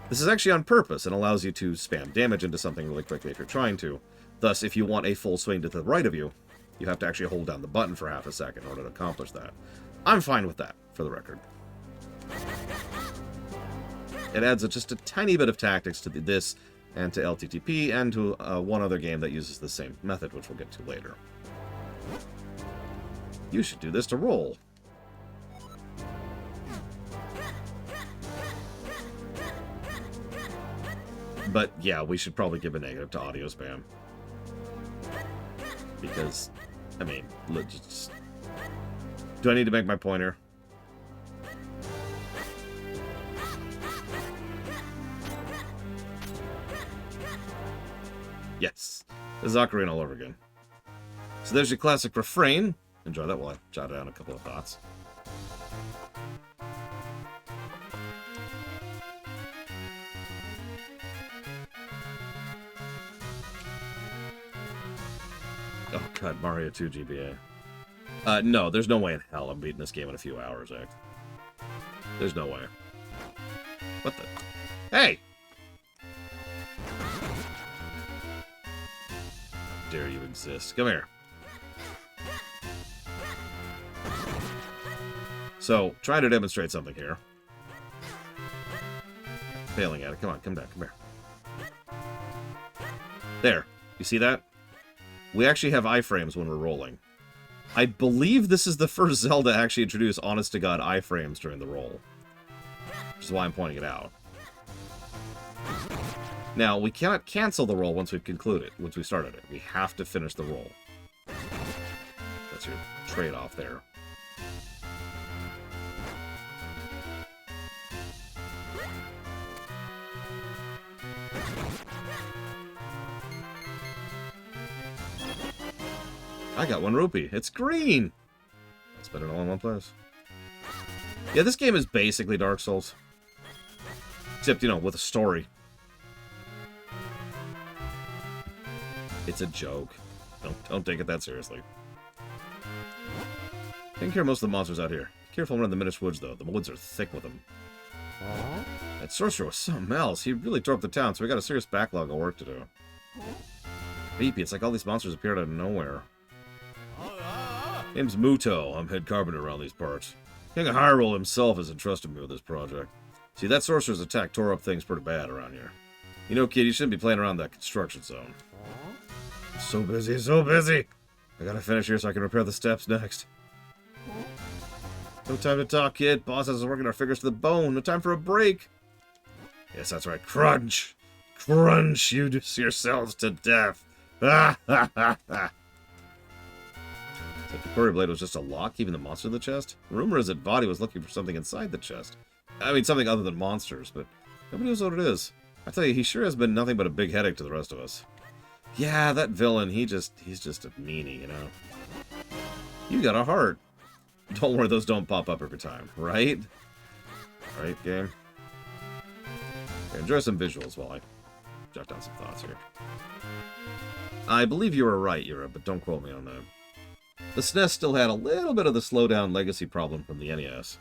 This is actually on purpose and allows you to spam damage into something really quickly if you're trying to. Thus, if you want a full swing to the right of you, you have to actually hold down the button for half a second in order to accomplish that. I'm fine with that, for the record. It adds just a tiny bit of tactics to this, and to LTTP, and to one other game that uses the same method, which we'll get to later. You should do this to roll. But yeah, we should probably give a negative to audio spam. Because, I mean, just... Do I need to make my pointer? Yes. This is Ocarina all over again. So there's your classic refrain. Enjoy that while I jot down a couple of thoughts. Oh god, Mario 2 GBA. No, there's no way in hell I'm beating this game in a few hours, eh? There's no way. What the... Hey! Dare you exist. Come here. So, trying to demonstrate something here. Failing at it. Come on, come back, come here. There. You see that? We actually have iframes when we're rolling. I believe this is the first Zelda to actually introduce honest-to-God iframes during the roll. Which is why I'm pointing it out. Now, we cannot cancel the roll once we've concluded, once we started it. We have to finish the roll. That's your trade-off there. I got 1 rupee. It's green! I spent it all in one place. Yeah, this game is basically Dark Souls. Except, you know, with a story. It's a joke. Don't take it that seriously. Taking care of most of the monsters out here. Careful around the Minish woods, though. The woods are thick with them. That sorcerer was something else. He really tore up the town, so we got a serious backlog of work to do. Beepy, it's like all these monsters appeared out of nowhere. Name's Muto. I'm head carpenter around these parts. King of Hyrule himself has entrusted me with this project. See, that sorcerer's attack tore up things pretty bad around here. You know, kid, you shouldn't be playing around that construction zone. I'm so busy, so busy! I gotta finish here so I can repair the steps next. No time to talk, kid. Boss has us working our fingers to the bone. No time for a break. Yes, that's right. Crunch! Crunch you yourselves to death! Ha ha ha ha! The Quarry Blade was just a lock, keeping the monster in the chest? Rumor is that Vadi was looking for something inside the chest. I mean, something other than monsters, but nobody knows what it is. I tell you, he sure has been nothing but a big headache to the rest of us. Yeah, that villain, he's just a meanie, you know? You got a heart. Don't worry, those don't pop up every time, right? Right, game? Okay, enjoy some visuals while I jot down some thoughts here. I believe you were right, Yura, but don't quote me on that. The SNES still had a little bit of the slowdown legacy problem from the NES.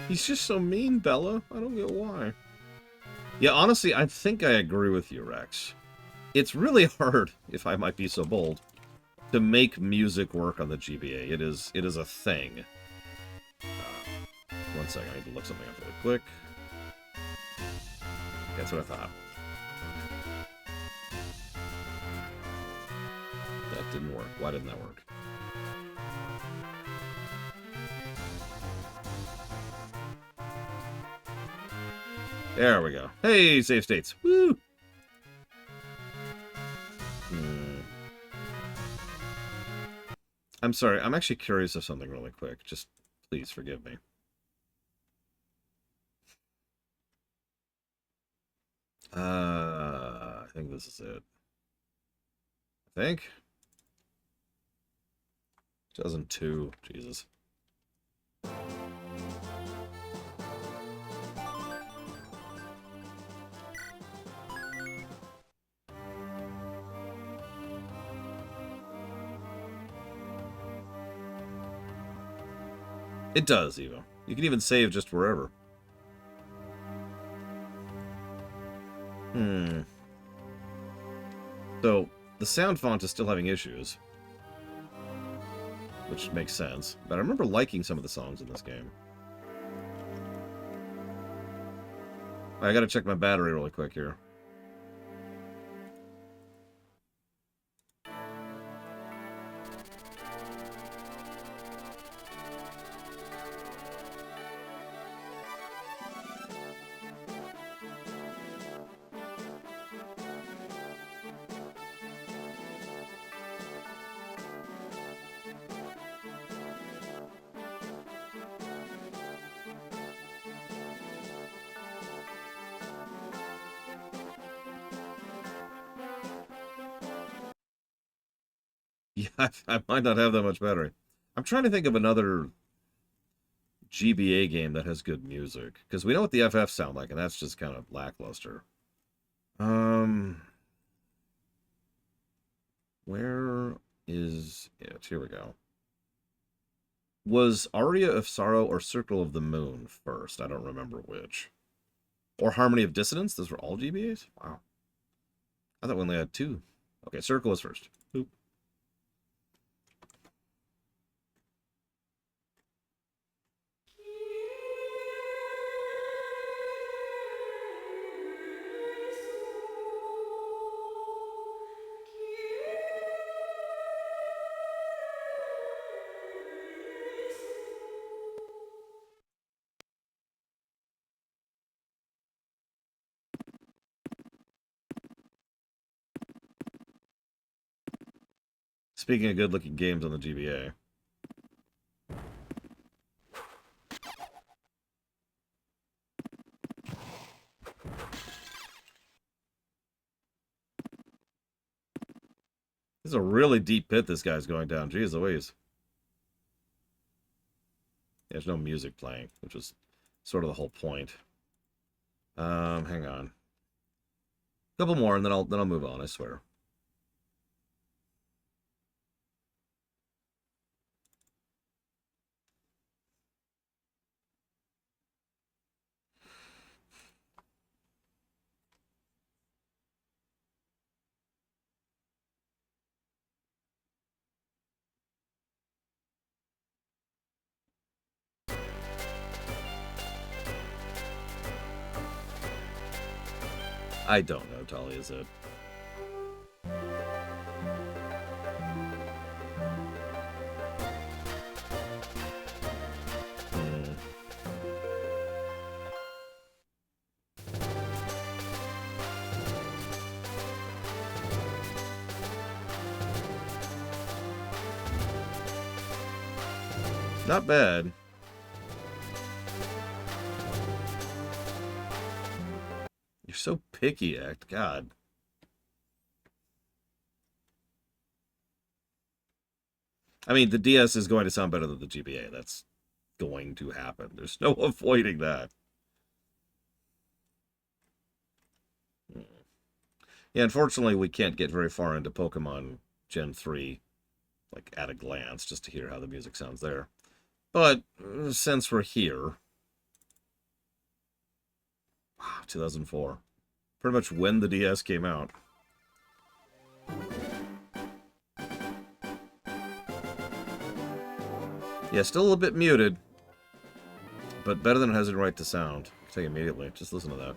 He's just so mean, Bella. I don't get why. Yeah, honestly, I think I agree with you, Rex. It's really hard, if I might be so bold, to make music work on the GBA. It is a thing. One second, I need to look something up really quick. That's what I thought. That didn't work. Why didn't that work? There we go. Hey, save states. Woo! I'm sorry. I'm actually curious of something really quick. Just please forgive me. I think this is it. I think. 2002. Jesus. It does, Evo. You can even save just wherever. So, the sound font is still having issues. Which makes sense. But I remember liking some of the songs in this game. I gotta check my battery really quick here. Yeah, I might not have that much battery. I'm trying to think of another GBA game that has good music. Because we know what the FF sound like, and that's just kind of lackluster. Where is it? Here we go. Was Aria of Sorrow or Circle of the Moon first? I don't remember which. Or Harmony of Dissonance? Those were all GBAs? Wow. I thought we only had two. Okay, Circle was first. Oop. Speaking of good-looking games on the GBA. This is a really deep pit this guy's going down. Jeez Louise. There's no music playing, which is sort of the whole point. Hang on. A couple more, and then I'll move on, I swear. I don't know, Tali, is it? Not bad. You're so picky, Act. God. I mean, the DS is going to sound better than the GBA. That's going to happen. There's no avoiding that. Yeah, unfortunately, we can't get very far into Pokemon Gen 3, like, at a glance, just to hear how the music sounds there. But, since we're here... Wow, 2004. Pretty much when the DS came out. Yeah, still a little bit muted. But better than it has a right to sound. I can tell you immediately. Just listen to that.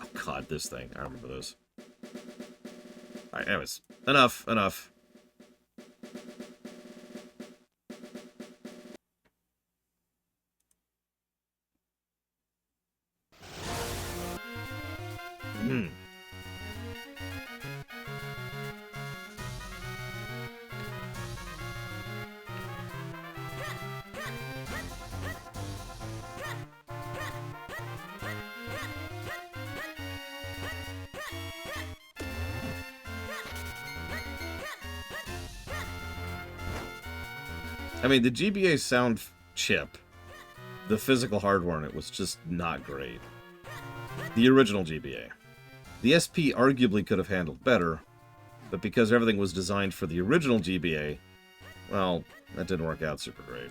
Oh god, this thing. I remember this. Alright, anyways. Enough. I mean, the GBA sound chip, the physical hardware in it was just not great. The original GBA. The SP arguably could have handled better, but because everything was designed for the original GBA, well, that didn't work out super great.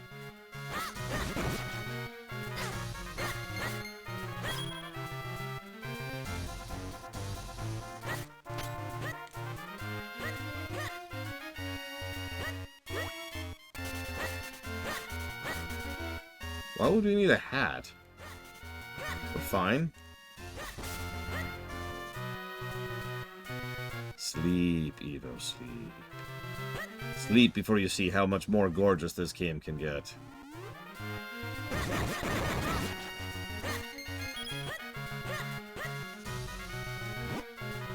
Why would we need a hat? We're fine. Sleep, Evo, sleep. Sleep before you see how much more gorgeous this game can get.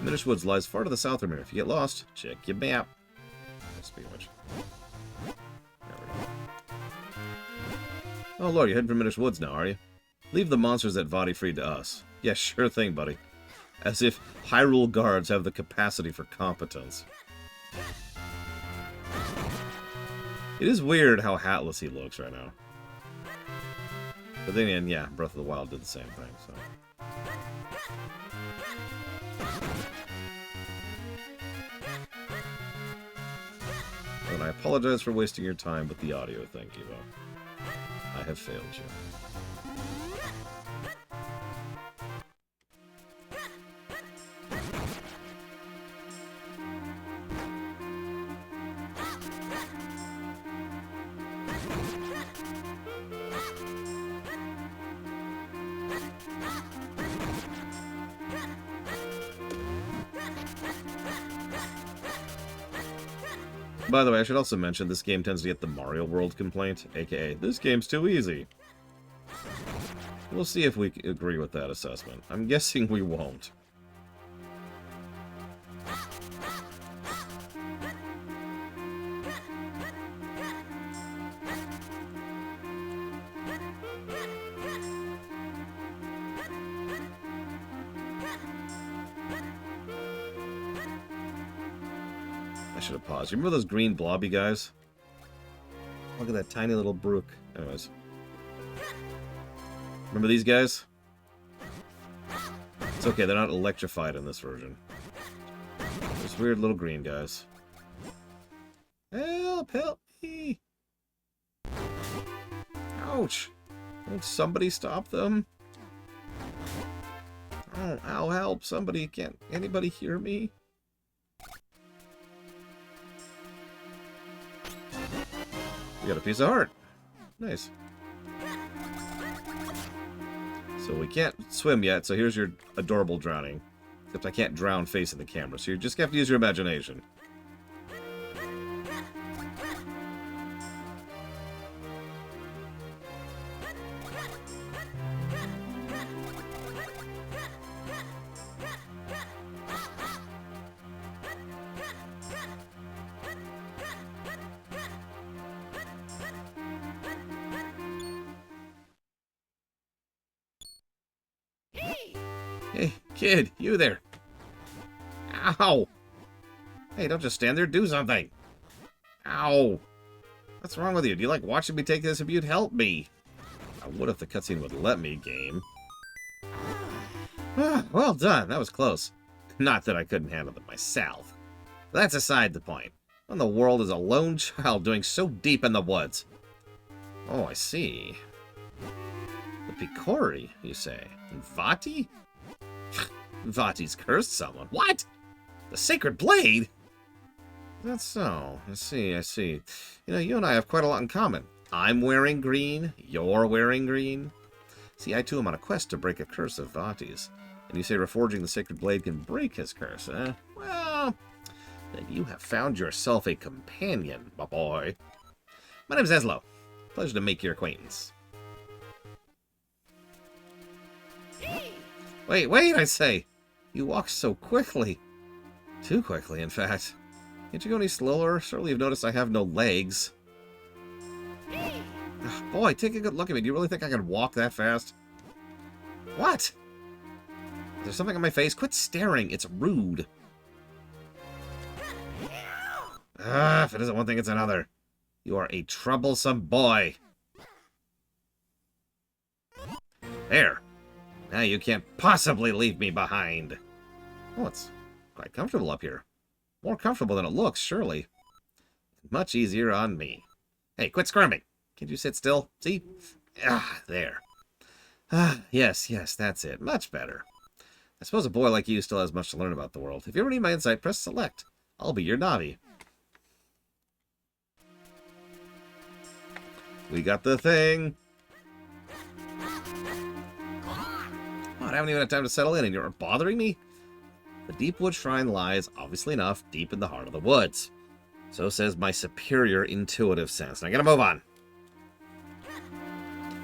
Minish Woods lies far to the south of here. If you get lost, check your map. Speaking of which. Oh lord, you're heading for Minish Woods now, are you? Leave the monsters at Vadi free to us. Yeah, sure thing, buddy. As if Hyrule guards have the capacity for competence. It is weird how hatless he looks right now. But then again, yeah, Breath of the Wild did the same thing, so... And I apologize for wasting your time with the audio thing, Evo. I have failed you. By the way, I should also mention this game tends to get the Mario World complaint, aka, this game's too easy. We'll see if we agree with that assessment. I'm guessing we won't. should have paused. You remember those green blobby guys? Look at that tiny little brook. Anyways. Remember these guys? It's okay, they're not electrified in this version. Those weird little green guys. Help me! Ouch! Won't somebody stop them? Oh, ow, help! Somebody, can't anybody hear me? We got a piece of heart. Nice. So we can't swim yet, so here's your adorable drowning. Except I can't drown facing the camera, so you just have to use your imagination. Hey, kid, you there. Ow! Hey, don't just stand there, do something. Ow! What's wrong with you? Do you like watching me take this? If you'd help me. I would if the cutscene would let me, game. Well done, that was close. Not that I couldn't handle it myself. But that's aside the point. What in the world is a lone child doing so deep in the woods? Oh, I see. The Picori, you say? And Vati? Vati's cursed someone. What? The Sacred Blade? That's so. I see. You know, you and I have quite a lot in common. I'm wearing green. You're wearing green. See, I too am on a quest to break a curse of Vati's. And you say reforging the Sacred Blade can break his curse, eh? Well, then you have found yourself a companion, my boy. My name's Ezlo. Pleasure to make your acquaintance. Wait, I say. You walk so quickly. Too quickly, in fact. Can't you go any slower? Surely you've noticed I have no legs. Boy, take a good look at me. Do you really think I can walk that fast? What? Is there something on my face? Quit staring. It's rude. If it isn't one thing, it's another. You are a troublesome boy. There. Now you can't possibly leave me behind. Oh, it's quite comfortable up here. More comfortable than it looks, surely. Much easier on me. Hey, quit squirming. Can't you sit still? See? There. Yes, that's it. Much better. I suppose a boy like you still has much to learn about the world. If you ever need my insight, press select. I'll be your Navi. We got the thing. I haven't even had time to settle in, and you're bothering me? The Deepwood Shrine lies, obviously enough, deep in the heart of the woods. So says my superior intuitive sense. Now I gotta move on.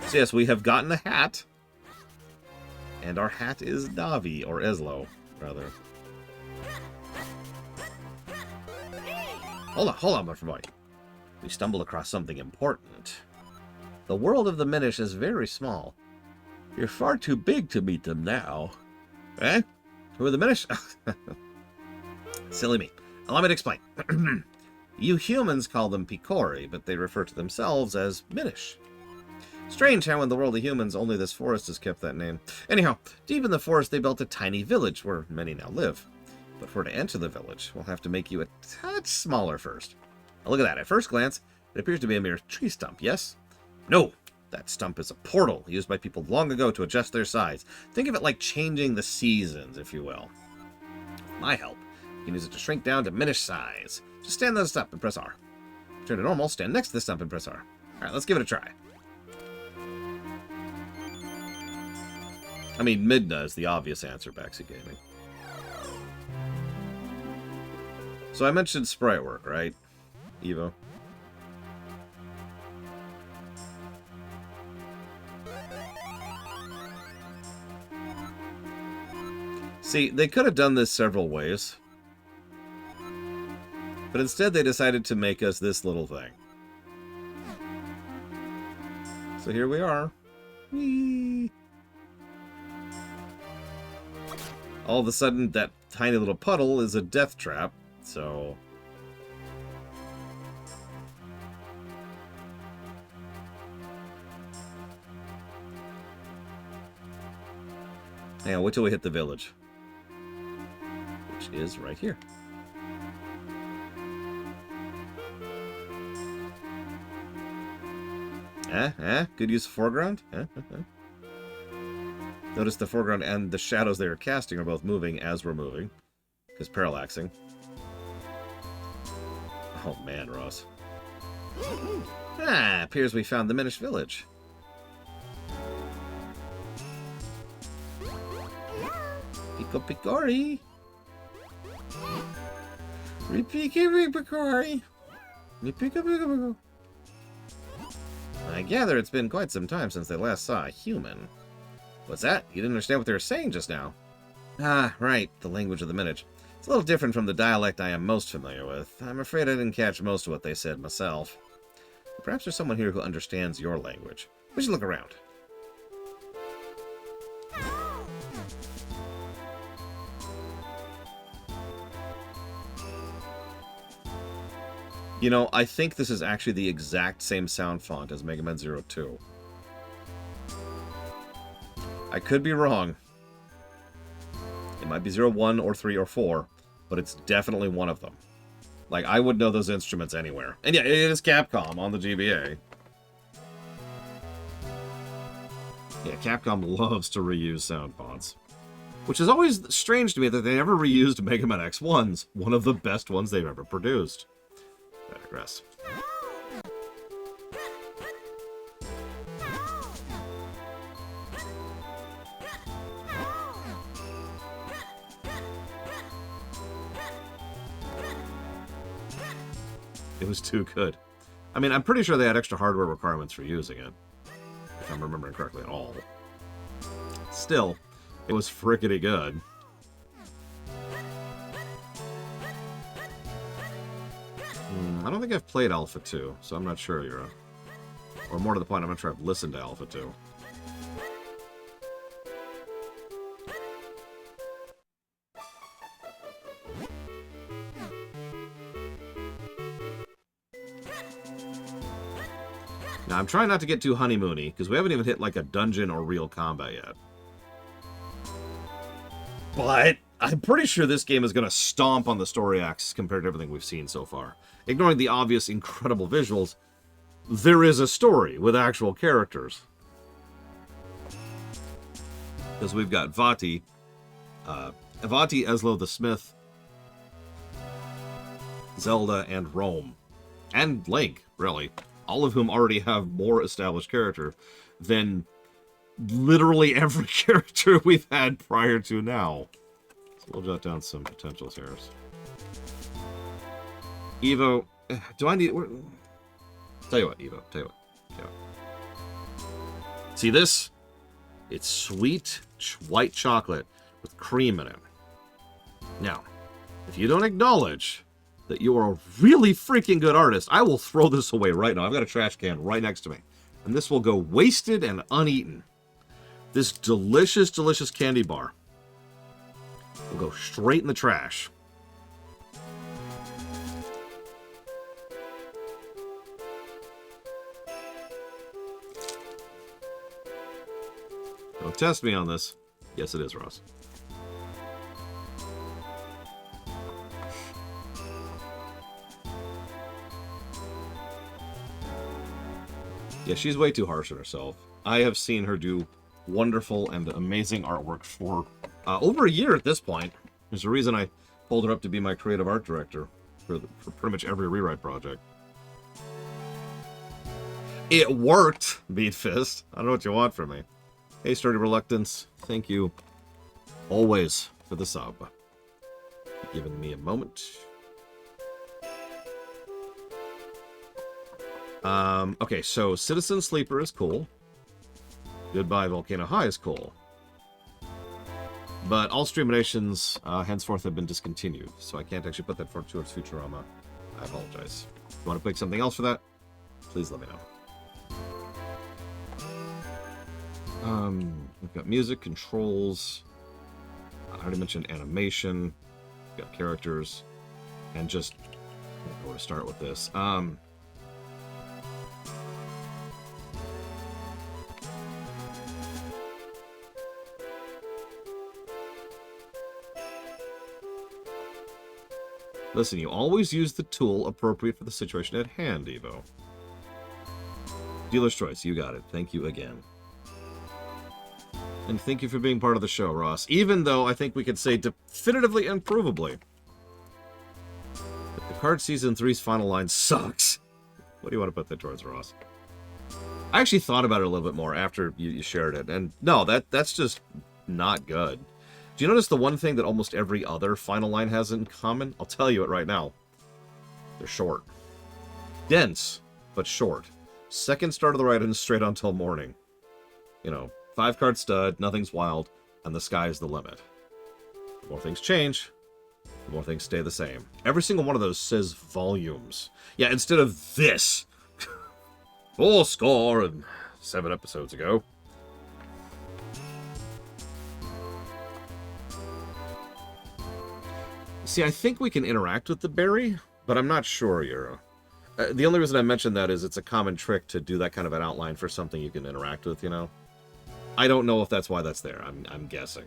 So yes, we have gotten a hat. And our hat is Navi, or Ezlo, rather. Hold on, my boy. We stumbled across something important. The world of the Minish is very small. You're far too big to meet them now. Eh? Who are the Minish? Silly me. Allow me to explain. You humans call them Picori, but they refer to themselves as Minish. Strange how in the world of humans only this forest has kept that name. Anyhow, deep in the forest they built a tiny village where many now live. But for to enter the village, we'll have to make you a touch smaller first. Now look at that. At first glance, it appears to be a mere tree stump, yes? No! That stump is a portal used by people long ago to adjust their size. Think of it like changing the seasons, if you will. With my help, you can use it to shrink down to Minish size. Just stand on the stump and press R. Turn to normal, stand next to the stump and press R. Alright, let's give it a try. I mean, Midna is the obvious answer, Baxi Gaming. So I mentioned sprite work, right? Evo. See, they could have done this several ways. But instead they decided to make us this little thing. So here we are. Whee! All of a sudden, that tiny little puddle is a death trap, so Hang on, wait till we hit the village. Which is right here. Good use of foreground. Notice the foreground and the shadows they are casting are both moving as we're moving. Because parallaxing. Oh man, Ross. Appears we found the Minish village. Pico Picori. Ripiki Picori. Pico Pico. I gather it's been quite some time since they last saw a human. What's that? You didn't understand what they were saying just now. Ah, right, the language of the Minish. It's a little different from the dialect I am most familiar with. I'm afraid I didn't catch most of what they said myself. But perhaps there's someone here who understands your language. We should look around. You know, I think this is actually the exact same sound font as Mega Man Zero 2. I could be wrong. It might be 0, 1, or 3, or 4, but it's definitely one of them. Like, I would know those instruments anywhere. And yeah, it is Capcom on the GBA. Yeah, Capcom loves to reuse sound fonts. Which is always strange to me that they never reused Mega Man X1's, one of the best ones they've ever produced. I digress. It was too good. I mean, I'm pretty sure they had extra hardware requirements for using it. If I'm remembering correctly at all. Still, it was frickety good. I don't think I've played Alpha 2, so I'm not sure, Yura. Or more to the point, I'm not sure I've listened to Alpha 2. Now, I'm trying not to get too honeymoony, because we haven't even hit, like, a dungeon or real combat yet. But I'm pretty sure this game is going to stomp on the story axis compared to everything we've seen so far. Ignoring the obvious, incredible visuals, there is a story with actual characters. Because we've got Vati, Eslo the Smith, Zelda, and Rome. And Link, really. All of whom already have more established character than literally every character we've had prior to now. So we'll jot down some potentials here. Evo, do I need... Tell you what, Evo, tell you what. See this? It's sweet white chocolate with cream in it. Now, if you don't acknowledge that you are a really freaking good artist, I will throw this away right now. I've got a trash can right next to me. And this will go wasted and uneaten. This delicious, delicious candy bar will go straight in the trash. Don't test me on this. Yes, it is, Ross. Yeah, she's way too harsh on herself. I have seen her do wonderful and amazing artwork for over a year at this point. There's a reason I pulled her up to be my creative art director for pretty much every rewrite project. It worked, Beat Fist. I don't know what you want from me. Hey, Sturdy Reluctance. Thank you always for the sub. Giving me a moment. Okay, so Citizen Sleeper is cool. Goodbye Volcano High is cool. But all streamations henceforth have been discontinued, so I can't actually put that towards Futurama. I apologize. If you want to pick something else for that, please let me know. We've got music, controls. I already mentioned animation. We've got characters. And just, I don't know where to start with this. Listen, you always use the tool appropriate for the situation at hand, Evo. Dealer's choice, you got it. Thank you again. And thank you for being part of the show, Ross. Even though I think we could say definitively and provably that the card Season 3's final line sucks. What do you want to put that towards, Ross? I actually thought about it a little bit more after you shared it. And no, that's just not good. Do you notice the one thing that almost every other final line has in common? I'll tell you it right now. They're short. Dense, but short. Second start of the ride and straight on till morning. You know, 5-card stud, nothing's wild, and the sky is the limit. The more things change, the more things stay the same. Every single one of those says volumes. Yeah, instead of this. Full score and 7 episodes ago. See, I think we can interact with the berry, but I'm not sure, Euro. The only reason I mentioned that is it's a common trick to do that kind of an outline for something you can interact with, you know? I don't know if that's why that's there. I'm guessing.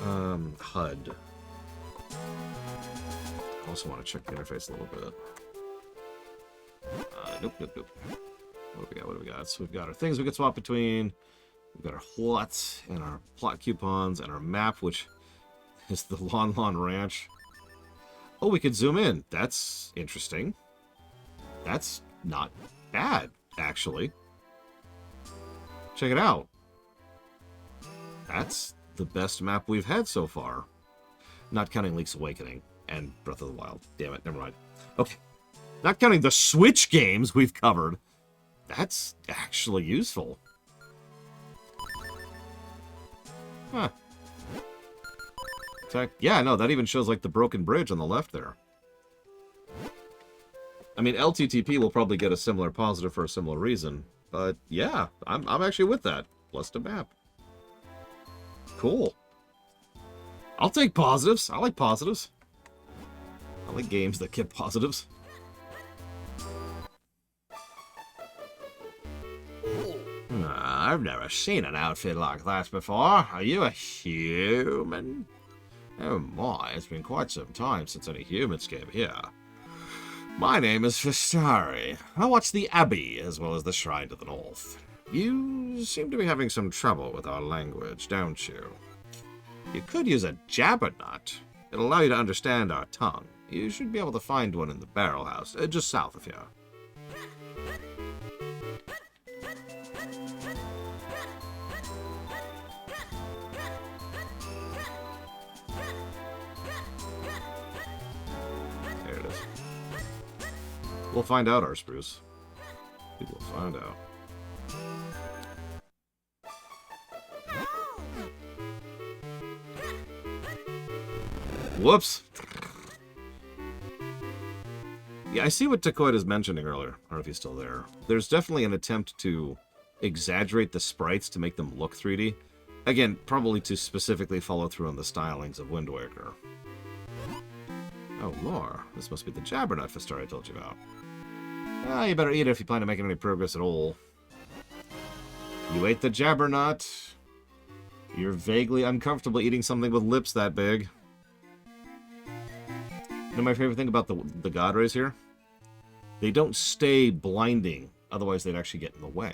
HUD. I also want to check the interface a little bit. Nope. What do we got? So we've got our things we can swap between. We've got our what and our plot coupons and our map, which is the Lon Lon Ranch. Oh, we could zoom in. That's interesting. That's not bad, actually. Check it out. That's the best map we've had so far. Not counting Link's Awakening and Breath of the Wild. Damn it, never mind. Okay. Not counting the Switch games we've covered. That's actually useful. Huh. Yeah, no, that even shows like the broken bridge on the left there. I mean, LTTP will probably get a similar positive for a similar reason. But yeah, I'm actually with that. Plus the map. Cool. I'll take positives. I like positives. I like games that get positives. I've never seen an outfit like that before. Are you a human? Oh my, it's been quite some time since any humans came here. My name is Fistari. I watch the Abbey as well as the Shrine to the North. You seem to be having some trouble with our language, don't you? You could use a jabbernut. It'll allow you to understand our tongue. You should be able to find one in the barrel house, just south of here. There it is. We'll find out, our spruce. We will find out. Whoops. Yeah, I see what Takoid is mentioning earlier. I don't know if he's still there. There's definitely an attempt to exaggerate the sprites to make them look 3D. Again, probably to specifically follow through on the stylings of Wind Waker. Oh, more. This must be the jabbernut Fistari I told you about. Ah, you better eat it if you plan to make any progress at all. You ate the jabbernut. You're vaguely uncomfortable eating something with lips that big. You know my favorite thing about the god rays here? They don't stay blinding, otherwise they'd actually get in the way.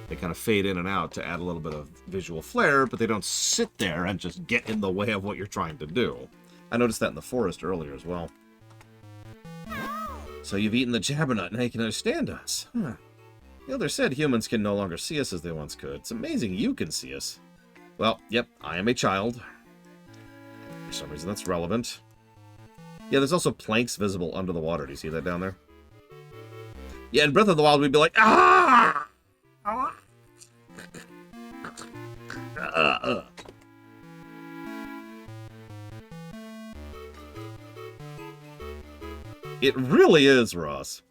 They kind of fade in and out to add a little bit of visual flair, but they don't sit there and just get in the way of what you're trying to do. I noticed that in the forest earlier as well. So you've eaten the jabbernut, now you can understand us. Huh. The elder said humans can no longer see us as they once could. It's amazing you can see us. Well, yep, I am a child. For some reason that's relevant. Yeah, there's also planks visible under the water. Do you see that down there? Yeah, in Breath of the Wild, we'd be like, ah! It really is, Ross.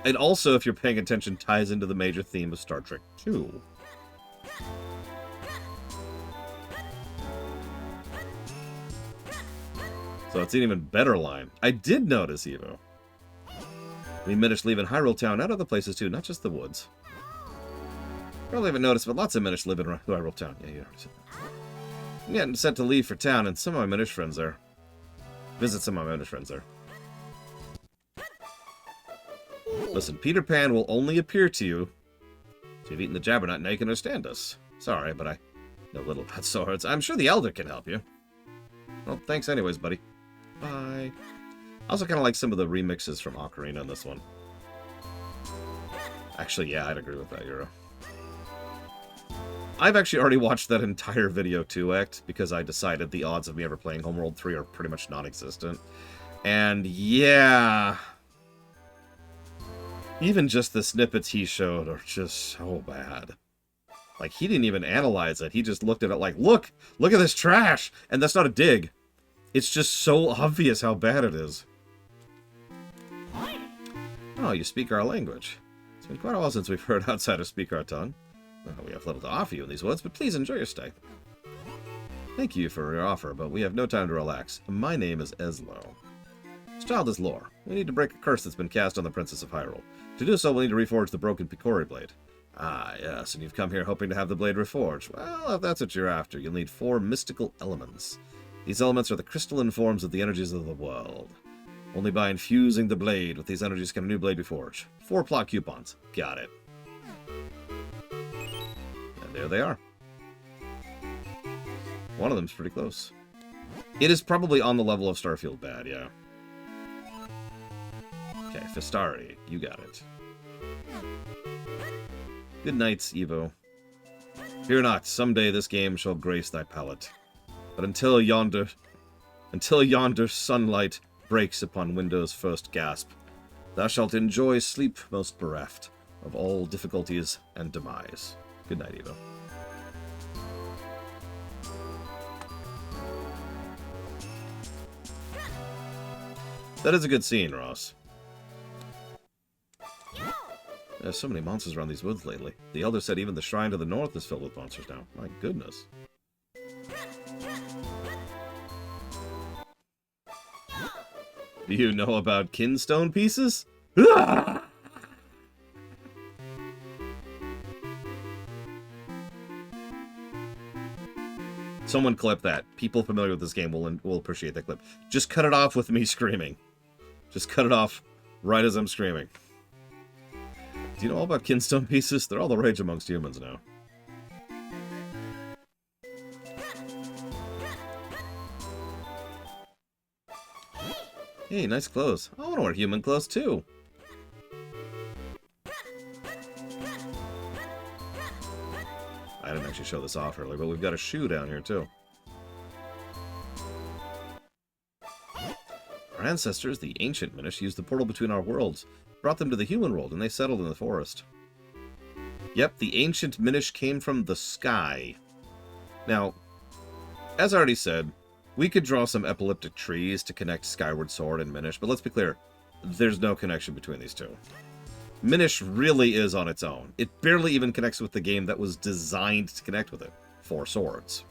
And also, if you're paying attention, ties into the major theme of Star Trek 2. So it's an even better line. I did notice, Evo. We Minish leaving Hyrule Town and other places too, not just the woods. Probably haven't noticed, but lots of Minish live in Hyrule Town. Yeah, you already said that. I'm getting set to leave for town, and some of my Minish friends there. Visit some of my Minish friends there. Listen, Peter Pan will only appear to you if you've eaten the Jabbernut, now you can understand us. Sorry, but I know little about swords. I'm sure the Elder can help you. Well, thanks anyways, buddy. Bye. I also kind of like some of the remixes from Ocarina in this one. Actually, yeah, I'd agree with that, Euro. I've actually already watched that entire video 2-act because I decided the odds of me ever playing Homeworld 3 are pretty much non-existent. And yeah... even just the snippets he showed are just so bad. Like, he didn't even analyze it. He just looked at it like, look at this trash! And that's not a dig. It's just so obvious how bad it is. Oh, you speak our language. It's been quite a while since we've heard outsiders speak our tongue. Well, we have little to offer you in these woods, but please enjoy your stay. Thank you for your offer, but we have no time to relax. My name is Eslo. This child is lore. We need to break a curse that's been cast on the Princess of Hyrule. To do so, we'll need to reforge the broken Picori blade. Ah, yes, and you've come here hoping to have the blade reforged. Well, if that's what you're after, you'll need 4 mystical elements. These elements are the crystalline forms of the energies of the world. Only by infusing the blade with these energies can a new blade be forged. 4 plot coupons. Got it. And there they are. One of them's pretty close. It is probably on the level of Starfield bad, yeah. Okay, Fistari, you got it. Good nights, Evo. Fear not, someday this game shall grace thy palate. But until yonder sunlight breaks upon window's first gasp, thou shalt enjoy sleep most bereft of all difficulties and demise. Good night, Evo. That is a good scene, Ross. There's so many monsters around these woods lately. The Elder said even the shrine to the north is filled with monsters now. My goodness. Do you know about kinstone pieces? Someone clip that. People familiar with this game will appreciate that clip. Just cut it off with me screaming. Just cut it off right as I'm screaming. Do you know all about kinstone pieces? They're all the rage amongst humans now. Hey, nice clothes. I want to wear human clothes too. I didn't actually show this off earlier, but we've got a shoe down here too. Our ancestors, the ancient Minish, used the portal between our worlds, brought them to the human world, and they settled in the forest. Yep, the ancient Minish came from the sky. Now, as I already said, we could draw some epileptic trees to connect Skyward Sword and Minish, but let's be clear, there's no connection between these two. Minish really is on its own. It barely even connects with the game that was designed to connect with it, Four Swords.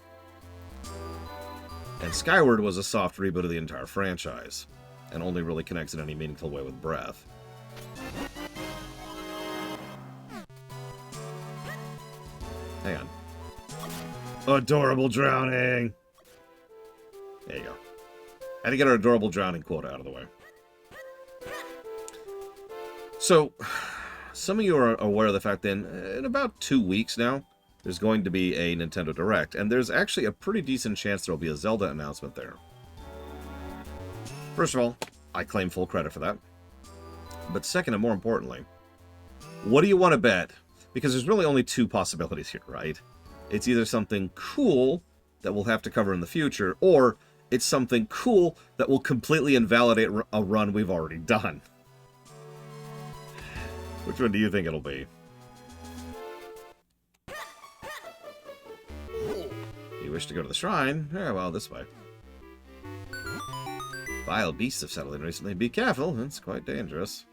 And Skyward was a soft reboot of the entire franchise, and only really connects in any meaningful way with Breath. Hang on. Adorable drowning! There you go. Had to get our adorable drowning quota out of the way. So, some of you are aware of the fact that in about 2 weeks now, there's going to be a Nintendo Direct, and there's actually a pretty decent chance there'll be a Zelda announcement there. First of all, I claim full credit for that. But second, and more importantly, what do you want to bet? Because there's really only 2 possibilities here, right? It's either something cool that we'll have to cover in the future, or it's something cool that will completely invalidate a run we've already done. Which one do you think it'll be? You wish to go to the shrine? Yeah, well, this way. Vile beasts have settled in recently. Be careful, it's quite dangerous.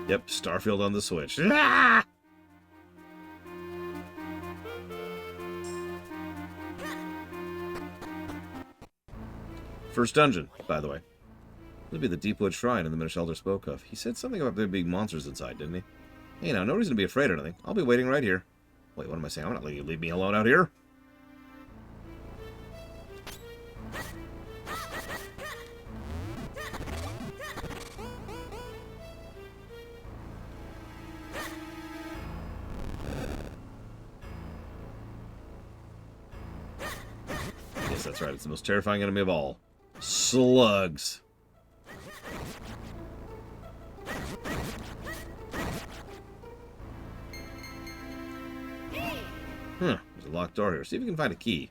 Yep, Starfield on the Switch. Ah! First dungeon, by the way. It'll be the Deepwood Shrine and the Minish Elder spoke of. He said something about there being monsters inside, didn't he? Hey, now, no reason to be afraid or anything. I'll be waiting right here. Wait, what am I saying? I'm not letting you leave me alone out here. Yes, that's right. It's the most terrifying enemy of all. Slugs. Huh. There's a locked door here. See if we can find a key.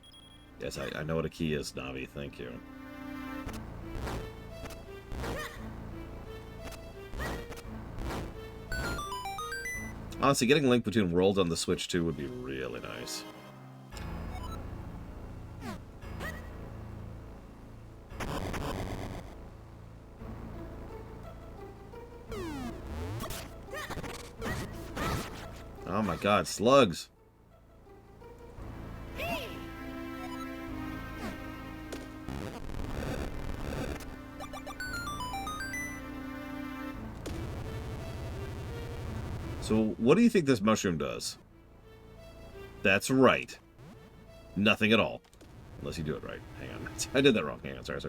Yes, I know what a key is, Navi. Thank you. Honestly, getting Link between Worlds on the Switch 2 would be really nice. Oh my god, slugs! So, what do you think this mushroom does? That's right. Nothing at all. Unless you do it right. Hang on. I did that wrong. Hang on. Sorry.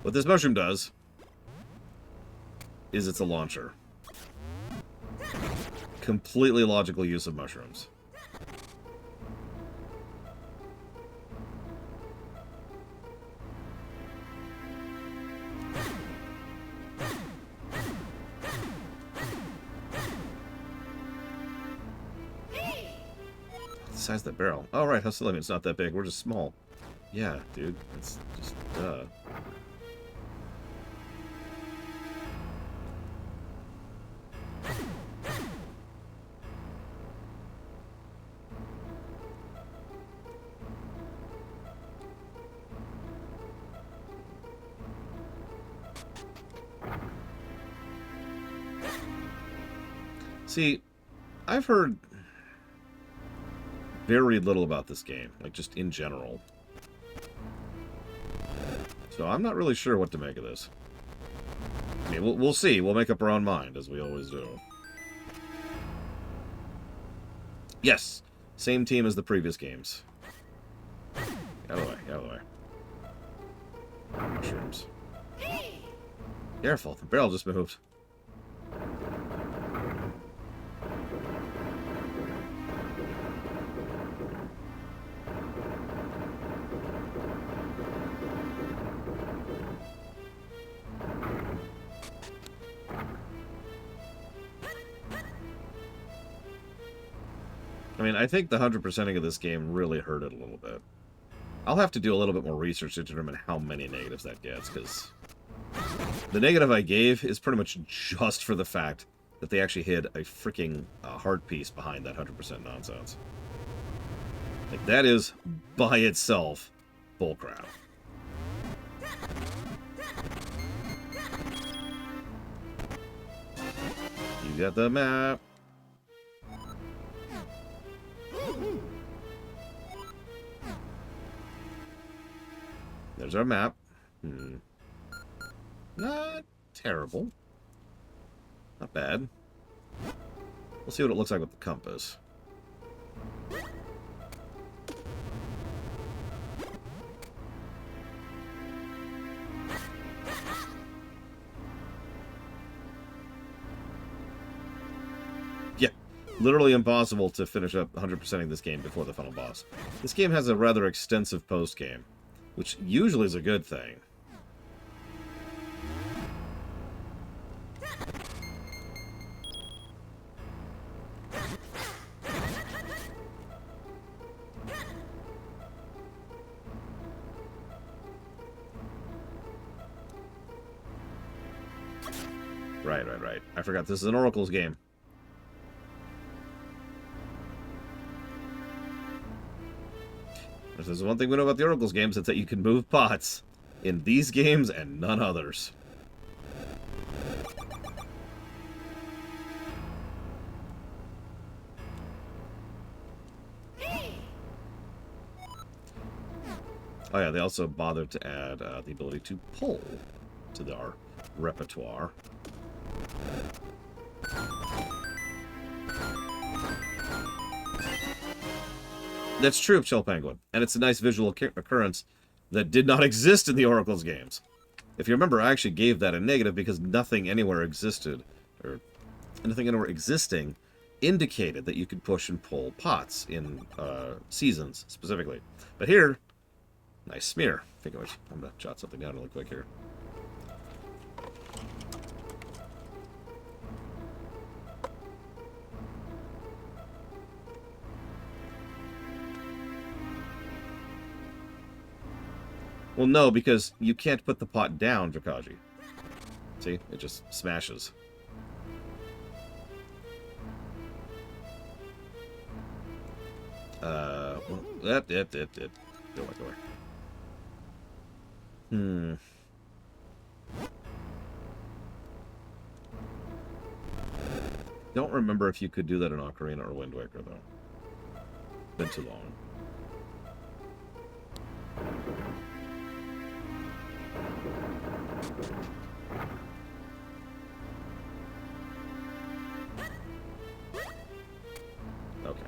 What this mushroom does is it's a launcher. Completely logical use of mushrooms. The size of the barrel. Oh, right. How silly. I mean, it's not that big. We're just small. Yeah, dude. It's just, duh. See, I've heard very little about this game, like just in general. So I'm not really sure what to make of this. I mean, we'll see. We'll make up our own mind, as we always do. Yes! Same team as the previous games. Out of the way, out of the way. Mushrooms. Careful, the barrel just moved. I mean, I think the 100%ing of this game really hurt it a little bit. I'll have to do a little bit more research to determine how many negatives that gets, because the negative I gave is pretty much just for the fact that they actually hid a freaking hard piece behind that 100% nonsense. Like, that is, by itself, bullcrap. You got the map. There's our map. Not terrible. Not bad. We'll see what it looks like with the compass. Yeah, literally impossible to finish up 100%ing this game before the final boss. This game has a rather extensive post-game, which usually is a good thing. Right. I forgot this is an Oracle's game. If there's one thing we know about the Oracle's games, it's that you can move pots in these games and none others. Oh yeah, they also bothered to add the ability to pull to our repertoire. That's true of Chill Penguin, and it's a nice visual occurrence that did not exist in the Oracle's games. If you remember, I actually gave that a negative because nothing anywhere existed, or anything anywhere existing indicated that you could push and pull pots in seasons, specifically. But here, nice smear. Think of which, I'm going to jot something down really quick here. Well, no, because you can't put the pot down, Drakaji. See? It just smashes. Go away. Don't remember if you could do that in Ocarina or Wind Waker, though. Been too long. Okay.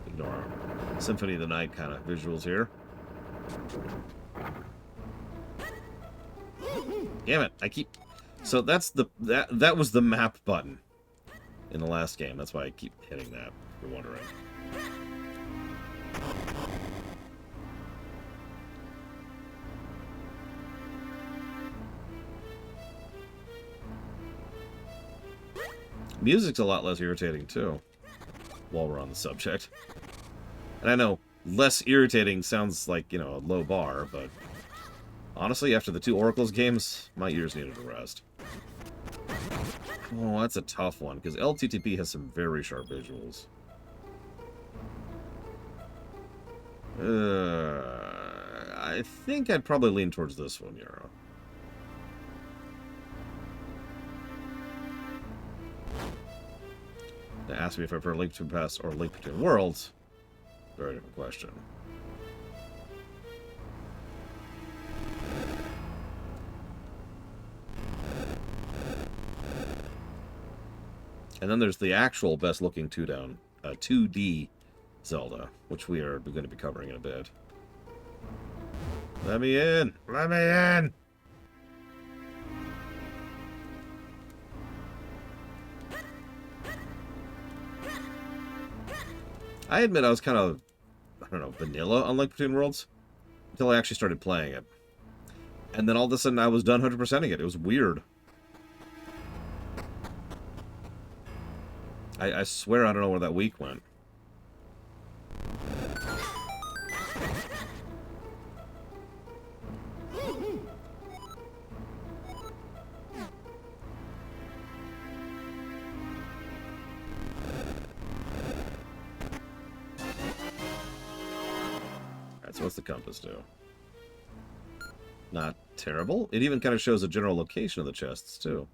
Ignore Symphony of the Night kind of visuals here. Damn it! I keep. So that's the that was the map button in the last game. That's why I keep hitting that. If you're wondering. Music's a lot less irritating too. While we're on the subject, and I know less irritating sounds like, you know, a low bar, but honestly, after the 2 Oracles games, my ears needed a rest. Oh, that's a tough one, because LTTP has some very sharp visuals. I think I'd probably lean towards this one, Euro. Now, ask me if I prefer Link Between Past or Link Between Worlds. Very different question. And then there's the actual best-looking 2D Zelda, which we are going to be covering in a bit. Let me in! Let me in! I admit I was kind of, I don't know, vanilla on Link Between Worlds until I actually started playing it. And then all of a sudden I was done 100%ing it. It was weird. I swear I don't know where that week went. So what's the compass do? Not terrible. It even kind of shows a general location of the chests, too.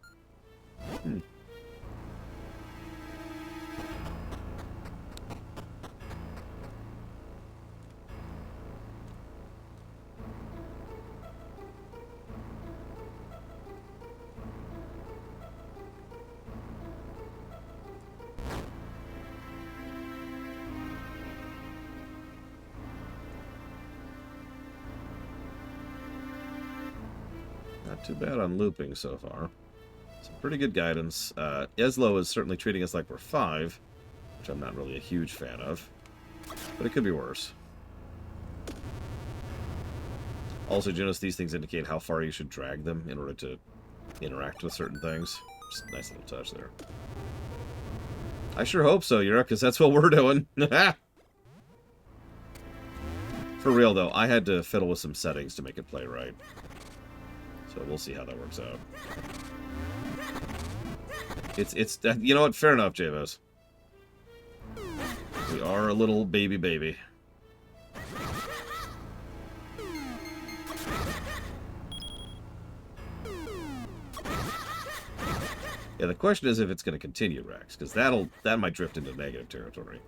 Not too bad on looping so far. Some pretty good guidance. Eslo is certainly treating us like we're 5, which I'm not really a huge fan of. But it could be worse. Also, do you notice these things indicate how far you should drag them in order to interact with certain things? Just a nice little touch there. I sure hope so, Yura, because that's what we're doing. For real, though, I had to fiddle with some settings to make it play right. So we'll see how that works out. It's you know what? Fair enough, Javos. We are a little baby. Yeah, the question is if it's going to continue, Rex, because that might drift into negative territory.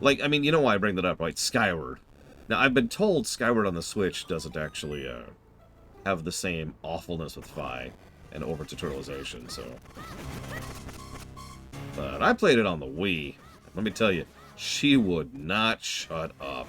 Like, I mean, you know why I bring that up, right? Skyward. Now, I've been told Skyward on the Switch doesn't actually have the same awfulness with Fi and over-tutorialization, so... But I played it on the Wii. Let me tell you, she would not shut up.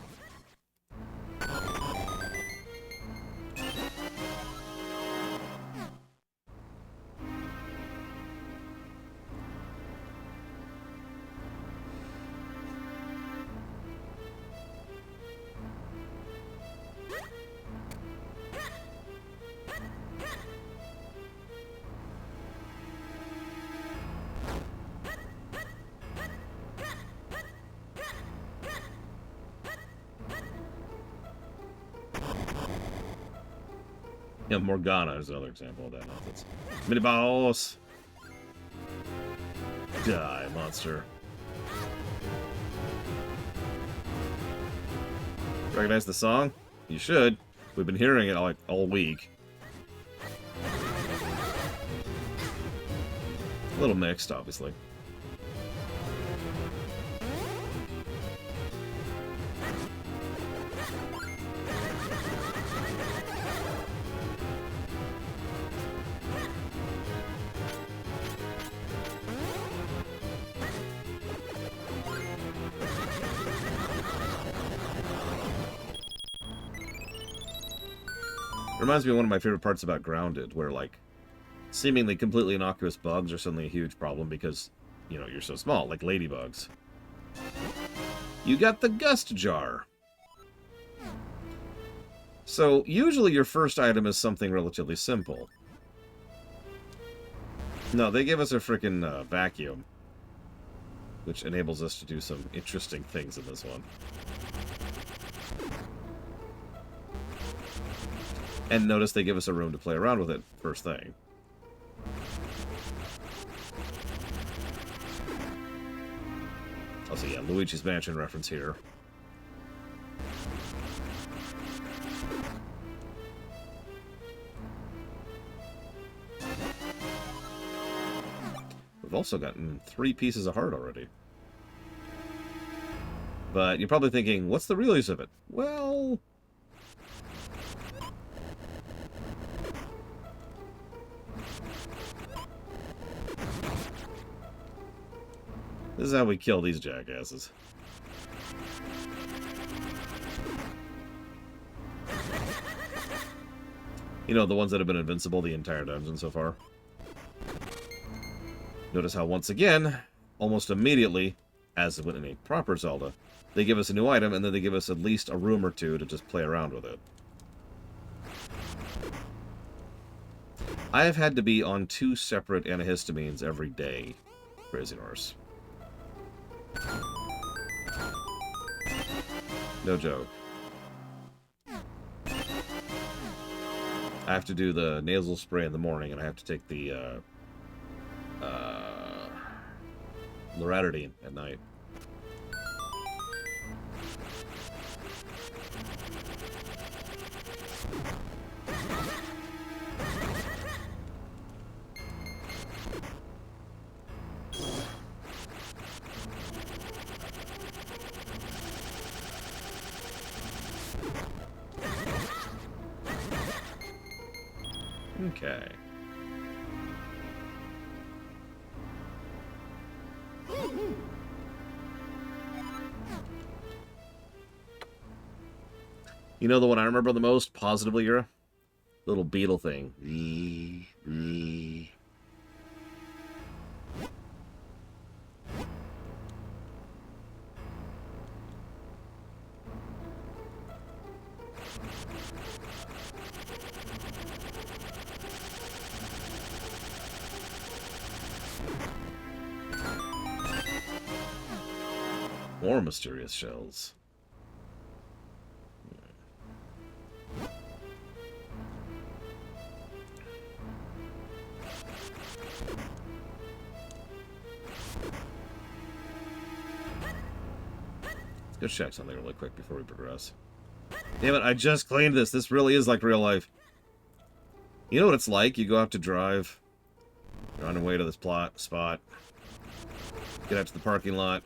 Yeah, Morgana is another example of that nonsense. Mini boss! Die, monster. Recognize the song? You should. We've been hearing it all week. A little mixed, obviously. Reminds me of one of my favorite parts about Grounded, where, like, seemingly completely innocuous bugs are suddenly a huge problem because, you know, you're so small, like ladybugs. You got the Gust Jar. So, usually your first item is something relatively simple. No, they give us a freaking vacuum, which enables us to do some interesting things in this one. And notice they give us a room to play around with it first thing. Also, yeah, Luigi's Mansion reference here. We've also gotten 3 pieces of heart already. But you're probably thinking, what's the real use of it? Well... this is how we kill these jackasses. You know, the ones that have been invincible the entire dungeon so far. Notice how, once again, almost immediately, as in a proper Zelda, they give us a new item, and then they give us at least a room or two to just play around with it. I have had to be on 2 separate antihistamines every day. Crazy Norse. No joke. I have to do the nasal spray in the morning, and I have to take the loratadine at night. Okay. You know the one I remember the most, positively, Yura? Little beetle thing. More mysterious shells. Let's go check something really quick before we progress. Damn it, I just cleaned this. This really is like real life. You know what it's like? You go out to drive. You're on your way to this spot. Get out to the parking lot.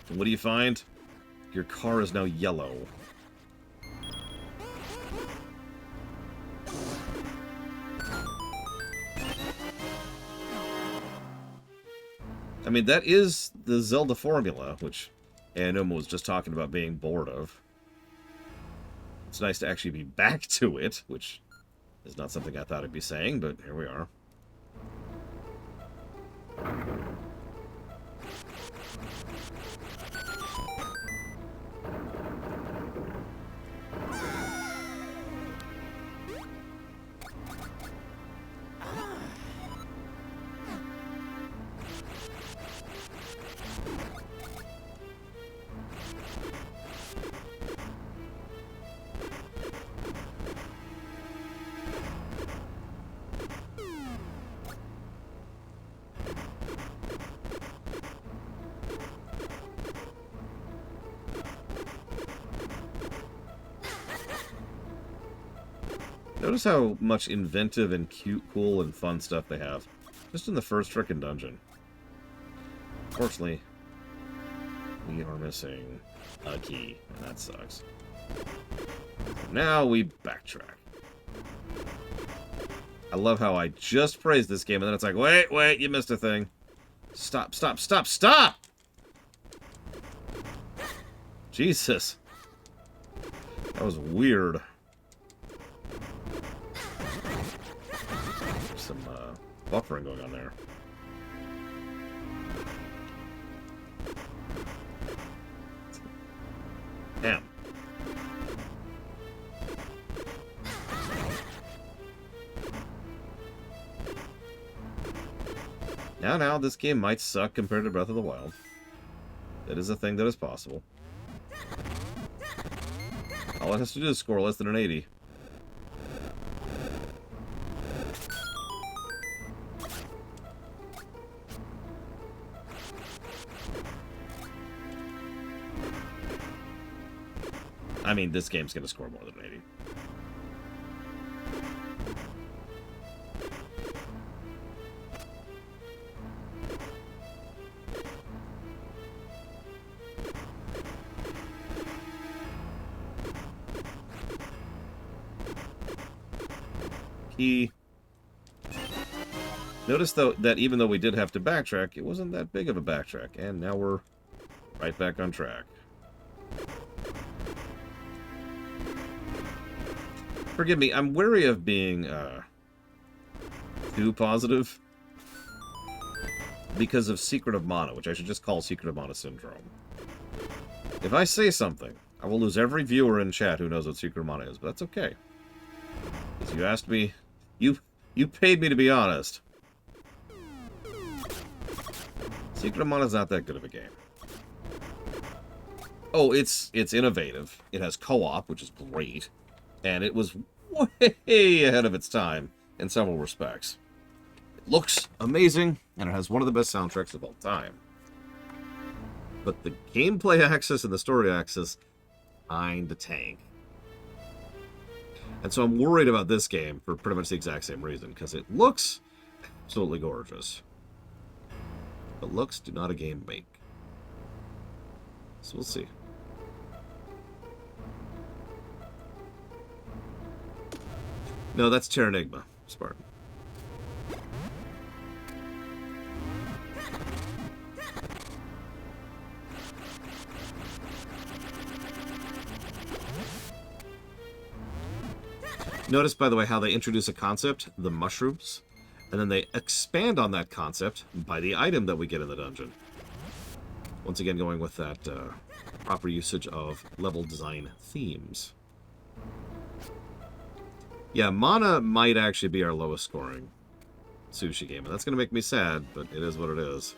And what do you find? Your car is now yellow. I mean, that is the Zelda formula, which Aonuma was just talking about being bored of. It's nice to actually be back to it, which is not something I thought I'd be saying, but here we are. Notice how much inventive and cute, cool, and fun stuff they have. Just in the first frickin' dungeon. Unfortunately, we are missing a key, and that sucks. Now we backtrack. I love how I just praised this game, and then it's like, wait, you missed a thing. Stop, stop, stop, stop! Jesus. That was weird. Some buffering going on there. Damn. Now, this game might suck compared to Breath of the Wild. That is a thing that is possible. All it has to do is score less than an 80. I mean, this game's going to score more than 80. Key. Notice, though, that even though we did have to backtrack, it wasn't that big of a backtrack. And now we're right back on track. Forgive me, I'm wary of being too positive because of Secret of Mana, which I should just call Secret of Mana Syndrome. If I say something, I will lose every viewer in chat who knows what Secret of Mana is, but that's okay. Because you asked me, you paid me to be honest. Secret of Mana is not that good of a game. Oh, it's innovative. It has co-op, which is great. And it was way ahead of its time in several respects. It looks amazing, and it has one of the best soundtracks of all time. But the gameplay axis and the story axis, kinda tank. And so I'm worried about this game for pretty much the exact same reason, because it looks absolutely gorgeous. But looks do not a game make. So we'll see. No, that's Terranigma, Spartan. Notice, by the way, how they introduce a concept, the mushrooms, and then they expand on that concept by the item that we get in the dungeon. Once again, going with that proper usage of level design themes. Yeah, Mana might actually be our lowest scoring sushi game, and that's going to make me sad, but it is what it is.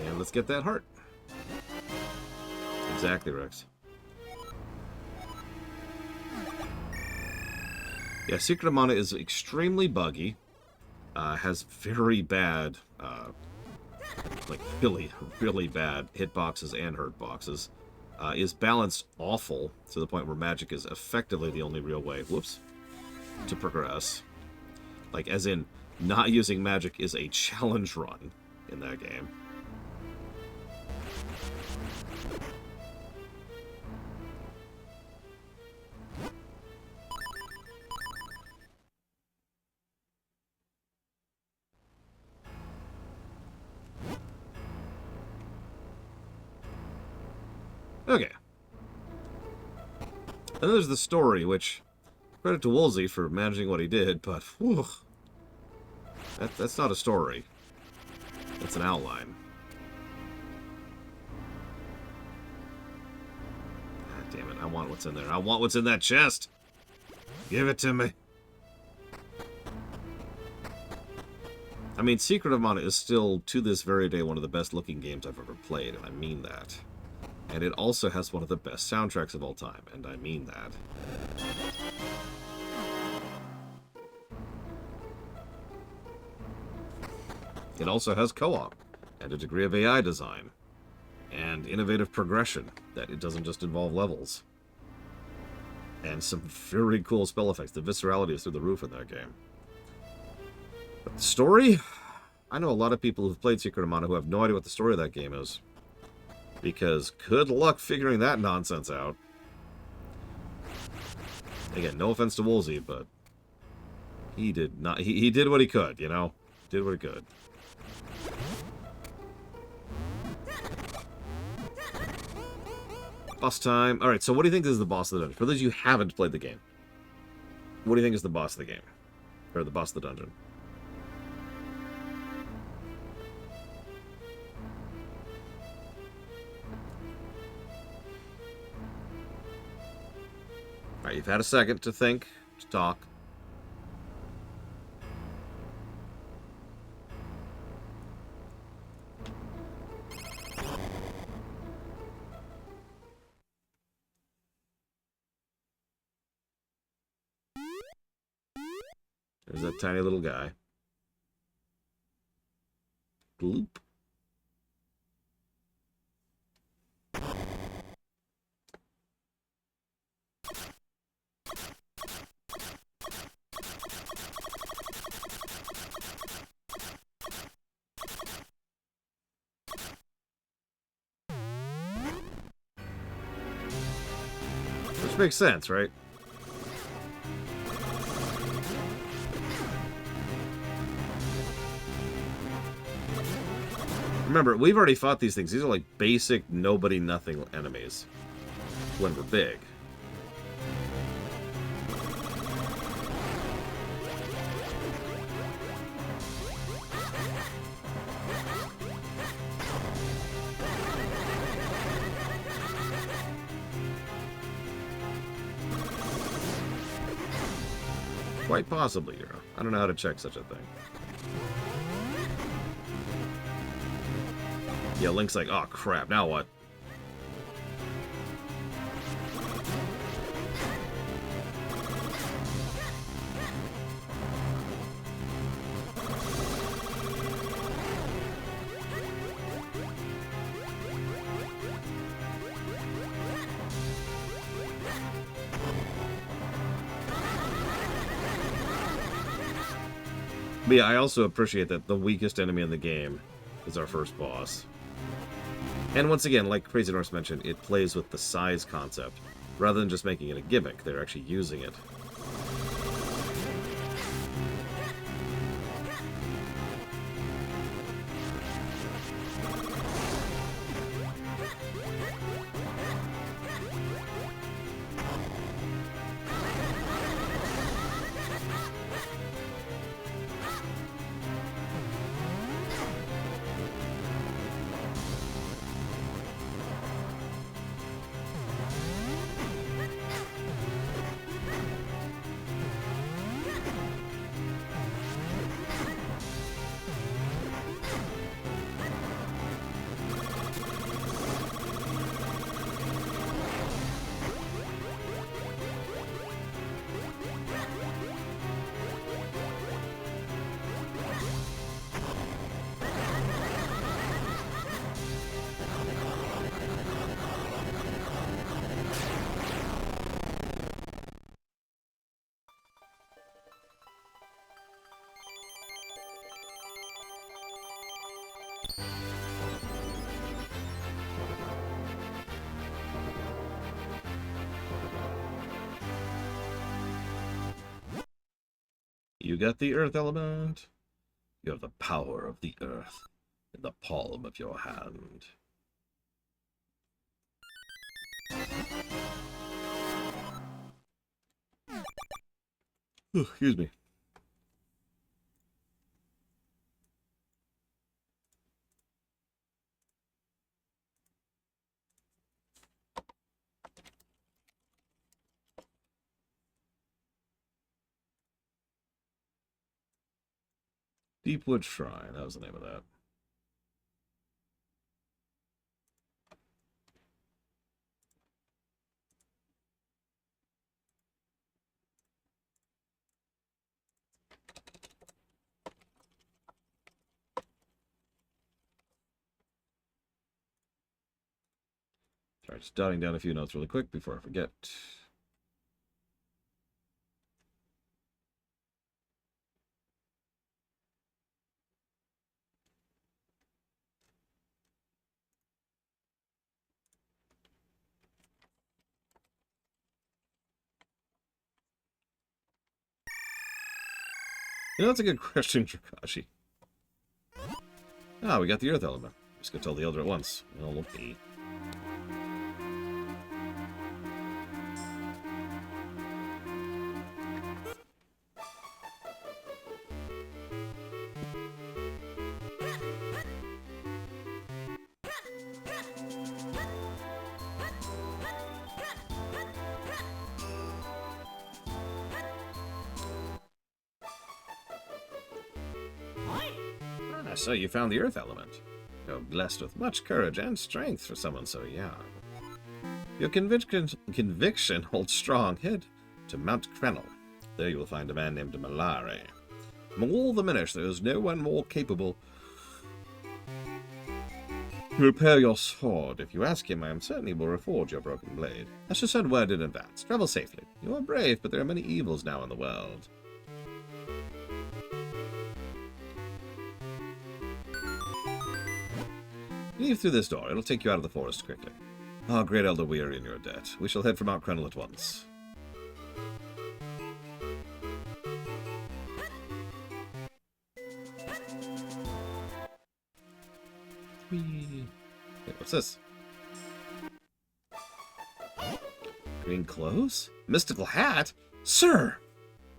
And let's get that heart. Exactly, Rex. Yeah, Secret of Mana is extremely buggy. Has very bad, like really, really bad hitboxes and hurt boxes. is balanced awful to the point where magic is effectively the only real way, whoops, to progress. Like, as in, not using magic is a challenge run in that game. Okay. And then there's the story, which, credit to Woolsey for managing what he did, but, whew, that's not a story. That's an outline. God damn it, I want what's in there. I want what's in that chest! Give it to me! I mean, Secret of Mana is still, to this very day, one of the best looking games I've ever played, and I mean that. And it also has one of the best soundtracks of all time, and I mean that. It also has co-op, and a degree of AI design, and innovative progression, that it doesn't just involve levels. And some very cool spell effects. The viscerality is through the roof in that game. But the story? I know a lot of people who've played Secret of Mana who have no idea what the story of that game is. Because good luck figuring that nonsense out. Again, no offense to Woolsey, but he did not. He did what he could, you know? Did what he could. Boss time. Alright, so what do you think is the boss of the dungeon? For those of you who haven't played the game, what do you think is the boss of the game? Or the boss of the dungeon? Alright, you've had a second to think, to talk. There's that tiny little guy. Bloop. Which makes sense, right? Remember, we've already fought these things. These are like basic nobody-nothing enemies when we're big. Quite possibly, Hero. I don't know how to check such a thing. Yeah, Link's like, oh crap, now what? But yeah, I also appreciate that the weakest enemy in the game is our first boss. And once again, like Crazy Norse mentioned, it plays with the size concept. Rather than just making it a gimmick, they're actually using it. You got the earth element. You have the power of the earth in the palm of your hand. Excuse me. Deepwood Shrine, that was the name of that. Sorry, just jotting down a few notes really quick before I forget. You know, that's a good question, Drakashi. Ah, we got the earth element. Just go tell the elder at once. Well, okay. So you found the earth element. You're blessed with much courage and strength for someone so young. Your conviction holds strong. Head to Mount Krennel. There you will find a man named Malari. Among all the Minish, there is no one more capable to repair your sword. If you ask him, I am certain he will reforge your broken blade. I shall send word in advance. Travel safely. You are brave, but there are many evils now in the world. Leave through this door. It'll take you out of the forest quickly. Ah, great elder, we are in your debt. We shall head for Mount Krennel at once. Whee. Hey, what's this? Green clothes? Mystical hat? Sir!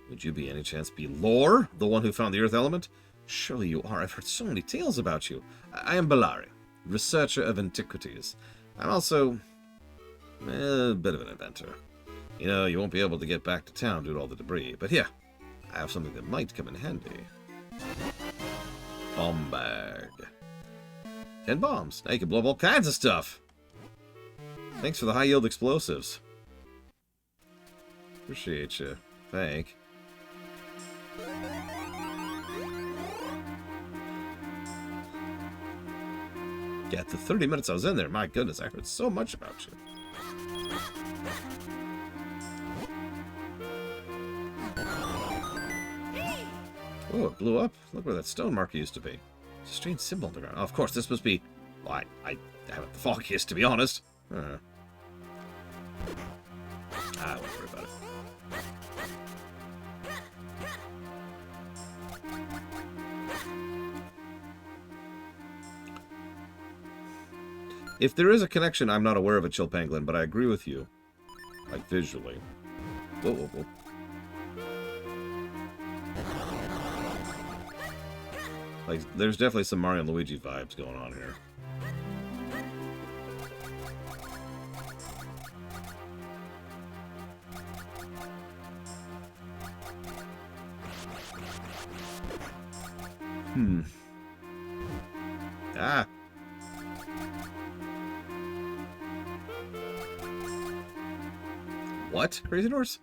Would you by any chance be Lore, the one who found the earth element? Surely you are. I've heard so many tales about you. I am Balari, researcher of antiquities. I'm also a bit of an inventor. You know, you won't be able to get back to town due to all the debris, but here, I have something that might come in handy. Bomb bag. 10 bombs. Now you can blow up all kinds of stuff. Thanks for the high-yield explosives. Appreciate you. Thank. Yeah, the 30 minutes I was in there, my goodness, I heard so much about you. Oh, it blew up. Look where that stone marker used to be. It's a strange symbol on the ground. Oh, of course, this must be... Well, I haven't the foggiest, to be honest. I won't worry about it. If there is a connection, I'm not aware of it, Chill Pangolin, but I agree with you. Like, visually. Whoa, whoa, whoa. Like, there's definitely some Mario and Luigi vibes going on here. Ah! What? Crazy Horse?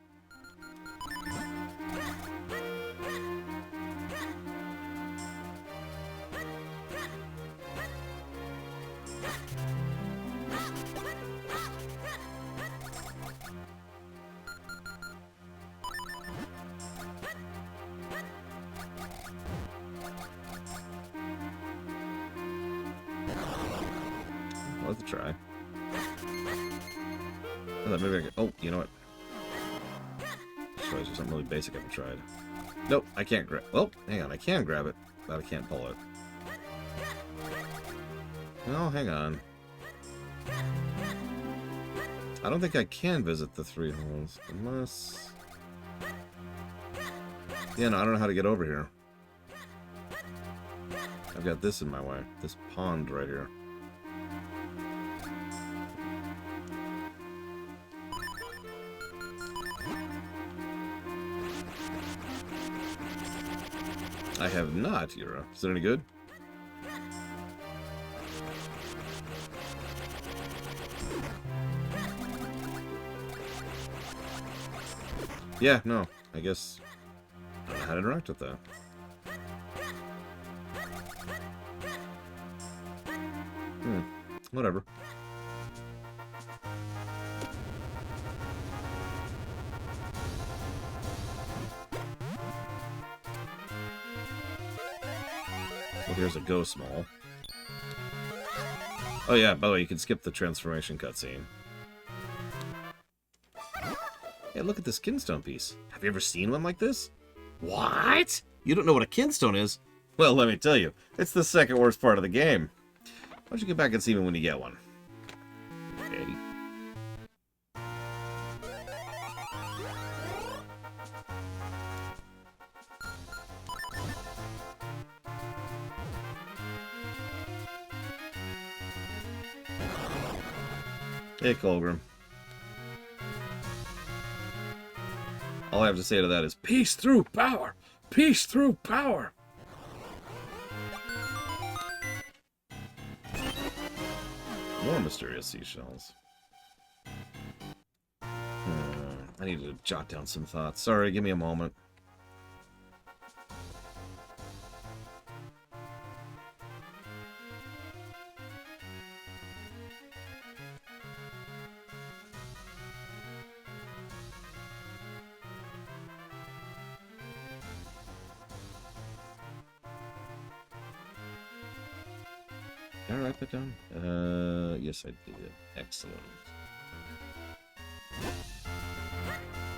Worth a try. I thought maybe I could... Oh, you know what? Shows you something really basic I haven't tried. Nope, I can't grab... Well, hang on, I can grab it, but I can't pull it. No, hang on. I don't think I can visit the 3 holes, unless... Yeah, no, I don't know how to get over here. I've got this in my way. This pond right here. I have not, Yura. Is it any good? Yeah, no. I guess I don't know how to interact with that. Whatever. Well, here's a go small. Oh yeah, by the way, you can skip the transformation cutscene. Hey, look at this kinstone piece. Have you ever seen one like this? What? You don't know what a kinstone is? Well, let me tell you, it's the second worst part of the game. Why don't you get back and see me when you get one? Okay. Hey, Colgrim. All I have to say to that is, peace through power! Peace through power! More mysterious seashells. I need to jot down some thoughts. Sorry, give me a moment. Did I write that down? Yes, I did. Excellent.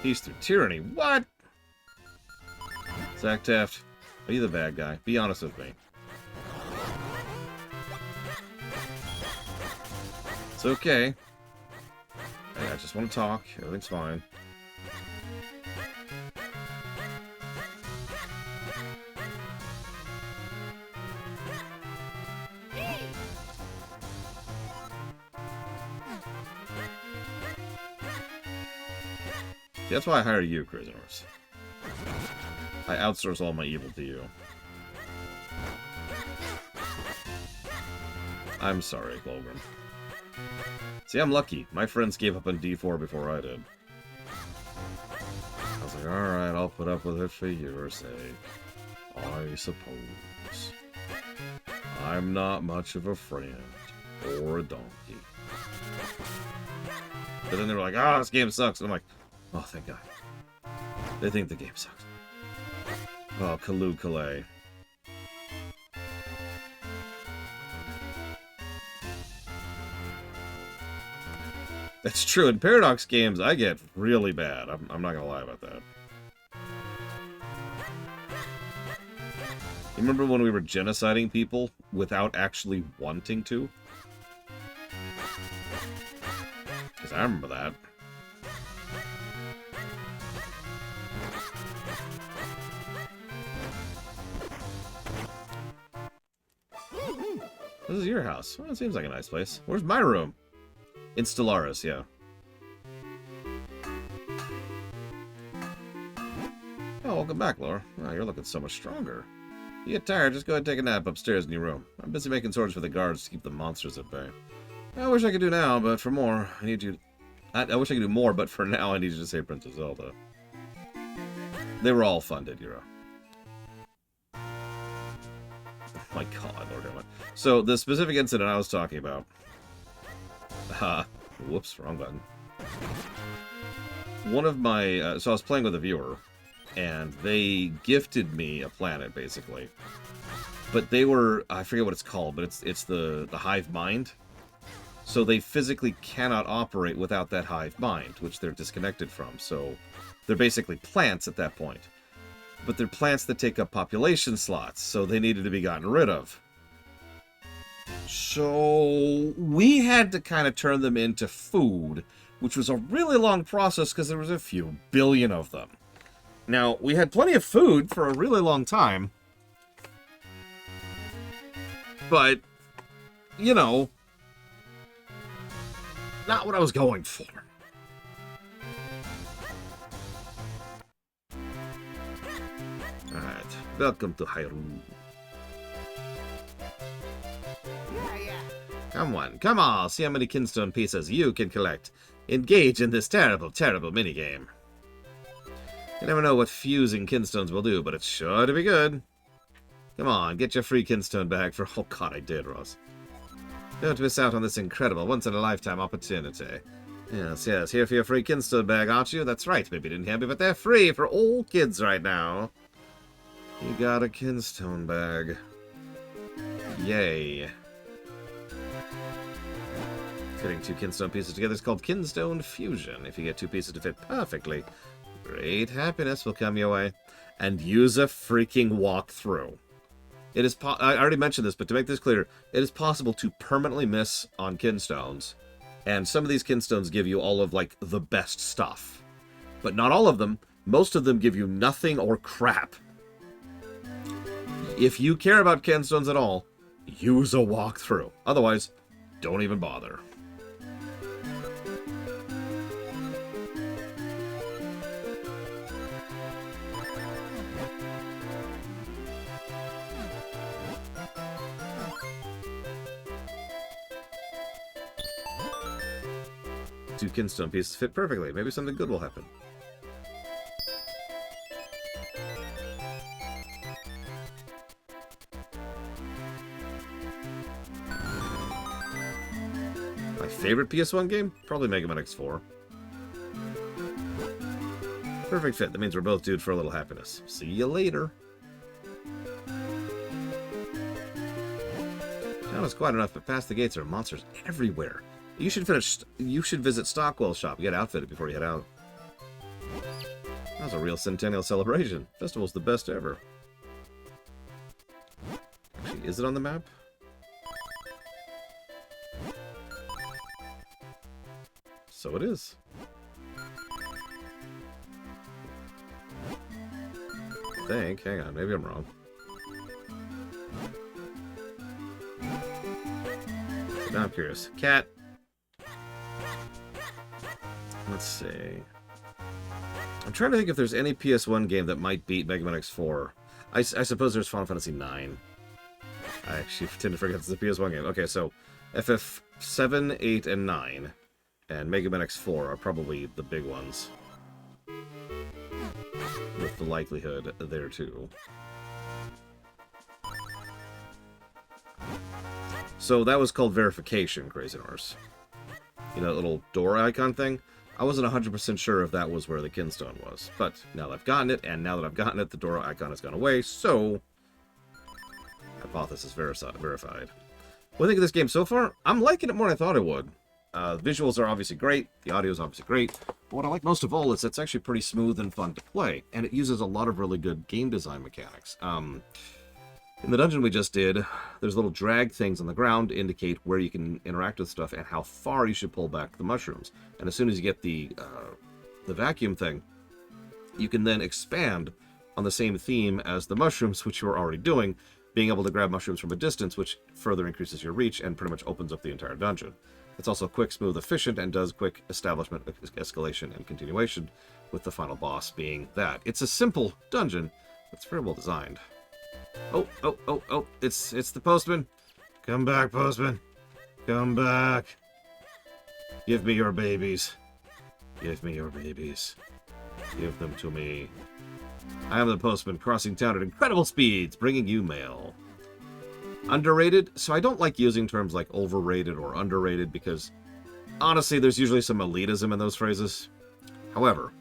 Peace through tyranny. What? Zach Taft, are you the bad guy? Be honest with me. It's okay. I just want to talk. Everything's fine. See, that's why I hire you, prisoners. I outsource all my evil to you. I'm sorry, Colgrim. See, I'm lucky. My friends gave up on D4 before I did. I was like, alright, I'll put up with it for your sake. I suppose. I'm not much of a friend. Or a donkey. But then they were like, ah, this game sucks. And I'm like, oh, thank God. They think the game sucks. Oh, Kaloo Kalay. That's true. In Paradox games, I get really bad. I'm not gonna lie about that. You remember when we were genociding people without actually wanting to? Because I remember that. This is your house. Well, it seems like a nice place. Where's my room? In Stellaris, yeah. Oh, welcome back, Laura. Oh, you're looking so much stronger. You get tired, just go ahead and take a nap upstairs in your room. I'm busy making swords for the guards to keep the monsters at bay. I wish I could do now, but for more, I need you... I wish I could do more, but for now, I need you to save Princess Zelda. They were all funded, Yura. Oh my God, Lord Hamlet. So, the specific incident I was talking about... whoops, wrong button. One of my... so I was playing with a viewer, and they gifted me a planet, basically. But they were... I forget what it's called, but it's the hive mind. So they physically cannot operate without that hive mind, which they're disconnected from. So they're basically plants at that point. but they're plants that take up population slots, so they needed to be gotten rid of. So we had to kind of turn them into food, which was a really long process because there was a few billion of them. Now, we had plenty of food for a really long time, but, you know, not what I was going for. Alright, welcome to Hyrule. Come on, see how many kinstone pieces you can collect. Engage in this terrible, terrible minigame. You never know what fusing kinstones will do, but it's sure to be good. Come on, get your free kinstone bag for... Oh god, I did, Ross. Don't miss out on this incredible, once-in-a-lifetime opportunity. Yes, here for your free kinstone bag, aren't you? That's right, maybe you didn't hear me, but they're free for all kids right now. You got a kinstone bag. Yay. Fitting two kinstone pieces together is called kinstone fusion. If you get two pieces to fit perfectly, great happiness will come your way. And use a freaking walkthrough. It is I already mentioned this, but to make this clear, it is possible to permanently miss on kinstones. And some of these kinstones give you all of, like, the best stuff. But not all of them. Most of them give you nothing or crap. If you care about kinstones at all, use a walkthrough. Otherwise, don't even bother. Two kinstone pieces fit perfectly. Maybe something good will happen. My favorite PS1 game? Probably Mega Man X4. Perfect fit. That means we're both due for a little happiness. See you later. Town is quiet enough, but past the gates are monsters everywhere. You should visit Stockwell's shop. Get outfitted before you head out. That was a real centennial celebration. Festival's the best ever. Actually, is it on the map? So it is. I think. Hang on, maybe I'm wrong. Now I'm curious. Cat. Let's see. I'm trying to think if there's any PS1 game that might beat Mega Man X4. I suppose there's Final Fantasy IX. I actually tend to forget it's a PS1 game. Okay, so FF 7, 8, and 9, and Mega Man X4 are probably the big ones. With the likelihood there, too. So that was called verification, Crazy Norse. You know, that little door icon thing? I wasn't 100% sure if that was where the kinstone was. But now that I've gotten it, and now that I've gotten it, the door icon has gone away, so... Hypothesis verified. What do you think of this game so far? I'm liking it more than I thought I would. Visuals are obviously great, the audio is obviously great, but what I like most of all is it's actually pretty smooth and fun to play, and it uses a lot of really good game design mechanics. In the dungeon we just did, there's little drag things on the ground to indicate where you can interact with stuff and how far you should pull back the mushrooms. And as soon as you get the vacuum thing, you can then expand on the same theme as the mushrooms, which you were already doing, being able to grab mushrooms from a distance, which further increases your reach and pretty much opens up the entire dungeon. It's also quick, smooth, efficient, and does quick establishment, escalation, and continuation, with the final boss being that. It's a simple dungeon, but it's very well designed. Oh, it's the postman. Come back, postman. Come back. Give me your babies. Give me your babies. Give them to me. I am the postman, crossing town at incredible speeds, bringing you mail. Underrated? So I don't like using terms like overrated or underrated because, honestly, there's usually some elitism in those phrases. However,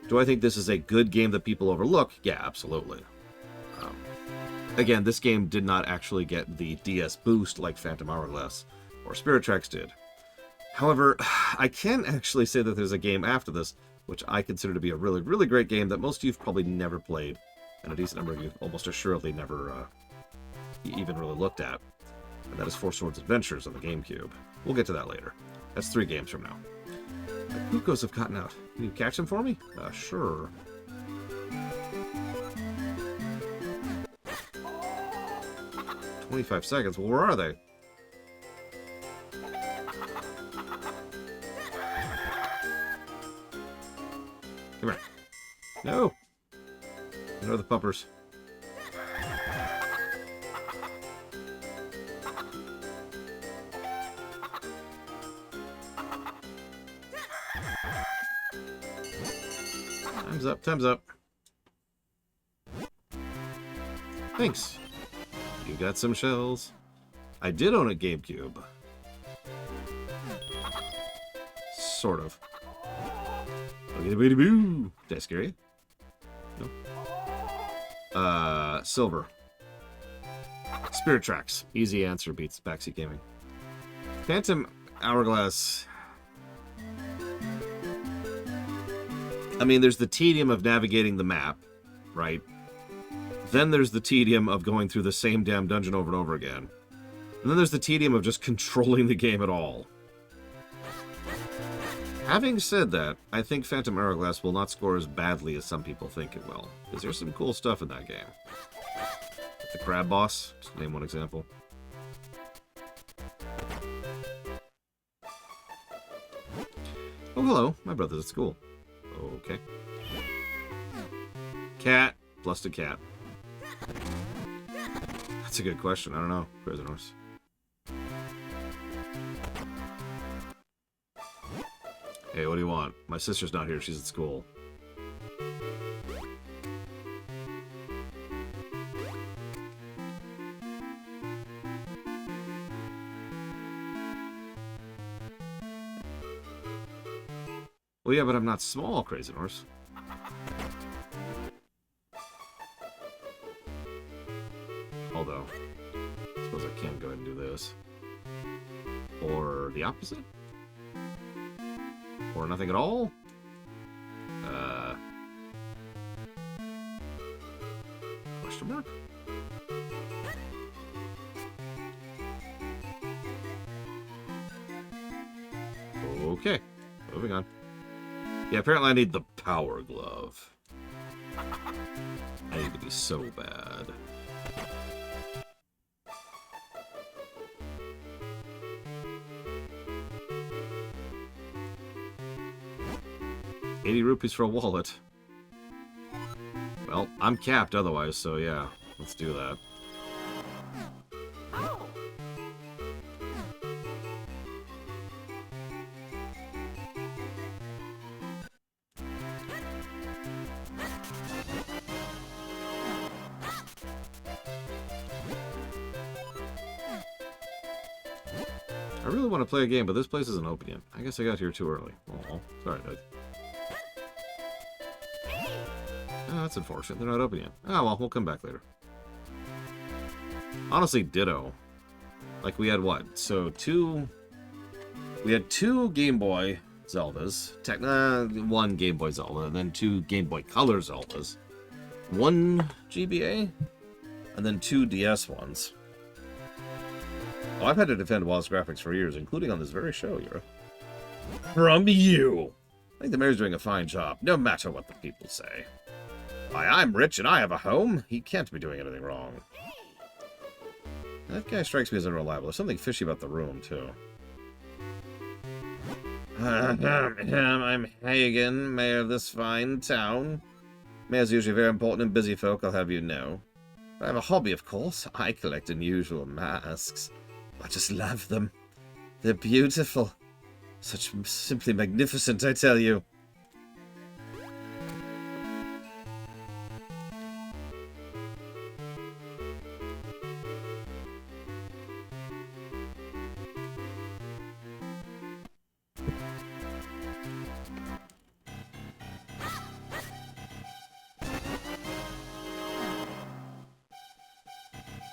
do I think this is a good game that people overlook? Yeah, absolutely. Again, this game did not actually get the DS boost like Phantom Hourglass or Spirit Tracks did. However, I can actually say that there's a game after this, which I consider to be a really, really great game that most of you have probably never played, and a decent number of you almost assuredly never even really looked at. And that is Four Swords Adventures on the GameCube. We'll get to that later. That's 3 games from now. The Cuckoos have gotten out. Can you catch them for me? Sure. "25 seconds? Well, where are they?" Come here. No! Where are the puppers? Time's up, time's up. Thanks. You got some shells. I did own a GameCube. Sort of. Did I scare you? No. Silver. Spirit Tracks. Easy answer beats backseat gaming. Phantom Hourglass. I mean, there's the tedium of navigating the map, right? Then there's the tedium of going through the same damn dungeon over and over again. And then there's the tedium of just controlling the game at all. Having said that, I think Phantom Hourglass will not score as badly as some people think it will. Because there's some cool stuff in that game. Like the crab boss, just to name one example. Oh, hello. My brother's at school. Okay. Cat. Blusted cat. That's a good question. I don't know. Prisoners. Hey, what do you want? My sister's not here. She's at school. Well, yeah, but I'm not small, Crazy Norse. Although, I suppose I can go ahead and do this. Or the opposite? Or nothing at all? Question mark? Okay, moving on. Yeah, apparently I need the power glove. I need to be so bad. ₹80 for a wallet. Well, I'm capped otherwise, so yeah, let's do that. I really want to play a game, but this place isn't open yet. I guess I got here too early. Oh, sorry, dude. Oh, that's unfortunate. They're not open yet. Oh, well, we'll come back later. Honestly, ditto. Like, we had what? So, we had 2 Game Boy Zeldas. One Game Boy Zelda, and then 2 Game Boy Color Zeldas. 1 GBA, and then 2 DS ones. Oh, I've had to defend Wallace Graphics for years, including on this very show, Yura. From you! I think the mayor's doing a fine job, no matter what the people say. Why, I'm rich and I have a home. He can't be doing anything wrong. That guy strikes me as unreliable. There's something fishy about the room, too. I'm Hagen, mayor of this fine town. Mayor's usually very important and busy folk, I'll have you know. But I have a hobby, of course. I collect unusual masks. I just love them. They're beautiful. Such simply magnificent, I tell you.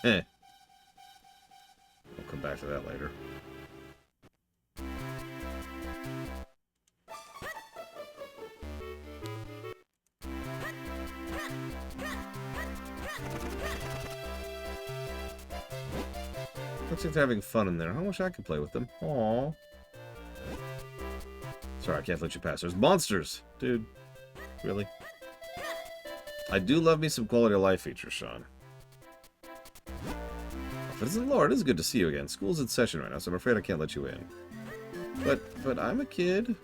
Eh. We'll come back to that later. Looks like they're having fun in there. I wish I could play with them. Aww. Sorry, I can't let you pass. There's monsters! Dude. Really? I do love me some quality of life features, Sean. If it isn't Lord, it is good to see you again. School's in session right now, so I'm afraid I can't let you in. But I'm a kid.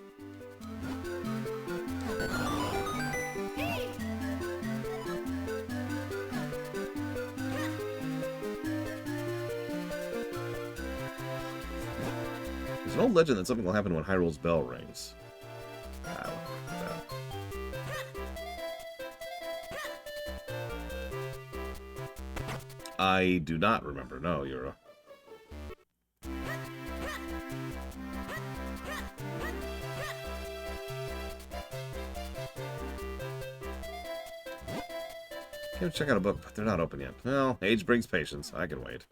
There's an old legend that something will happen when Hyrule's bell rings. I don't know about that. I do not remember. No, Yura. Can't check out a book, but they're not open yet. Well, age brings patience. I can wait.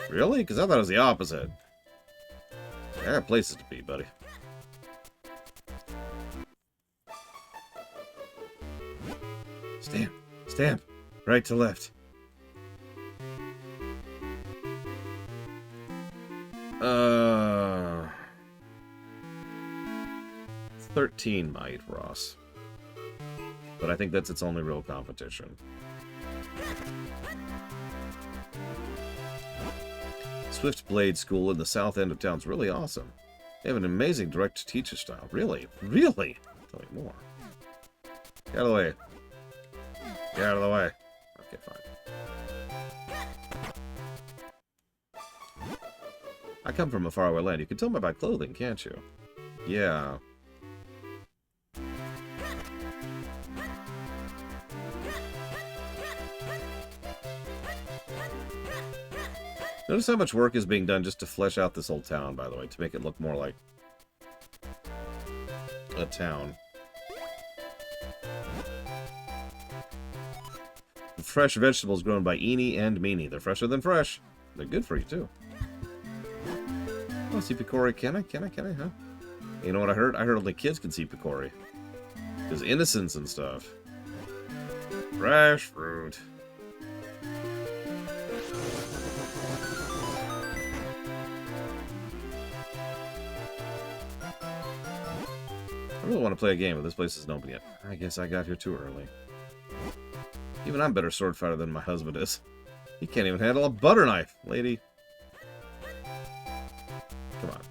Really? Because I thought it was the opposite. I got places to be, buddy. Stamp. Stamp. Right to left. 13 might, Ross. But I think that's its only real competition. Swift Blade School in the south end of town's really awesome. They have an amazing direct-to-teacher style. Really? Really? Tell me more. Get out of the way. Get out of the way. Okay, fine. I come from a faraway land. You can tell by my clothing, can't you? Yeah. Notice how much work is being done just to flesh out this whole town, by the way, to make it look more like a town. Fresh vegetables grown by Eenie and Meanie. They're fresher than fresh. They're good for you, too. Oh, see Picori. Can I, huh? You know what I heard? I heard only kids can see Picori. Because innocence and stuff. Fresh fruit. I really want to play a game, but this place isn't open yet. I guess I got here too early. Even I'm better sword fighter than my husband is. He can't even handle a butter knife, lady. Come on.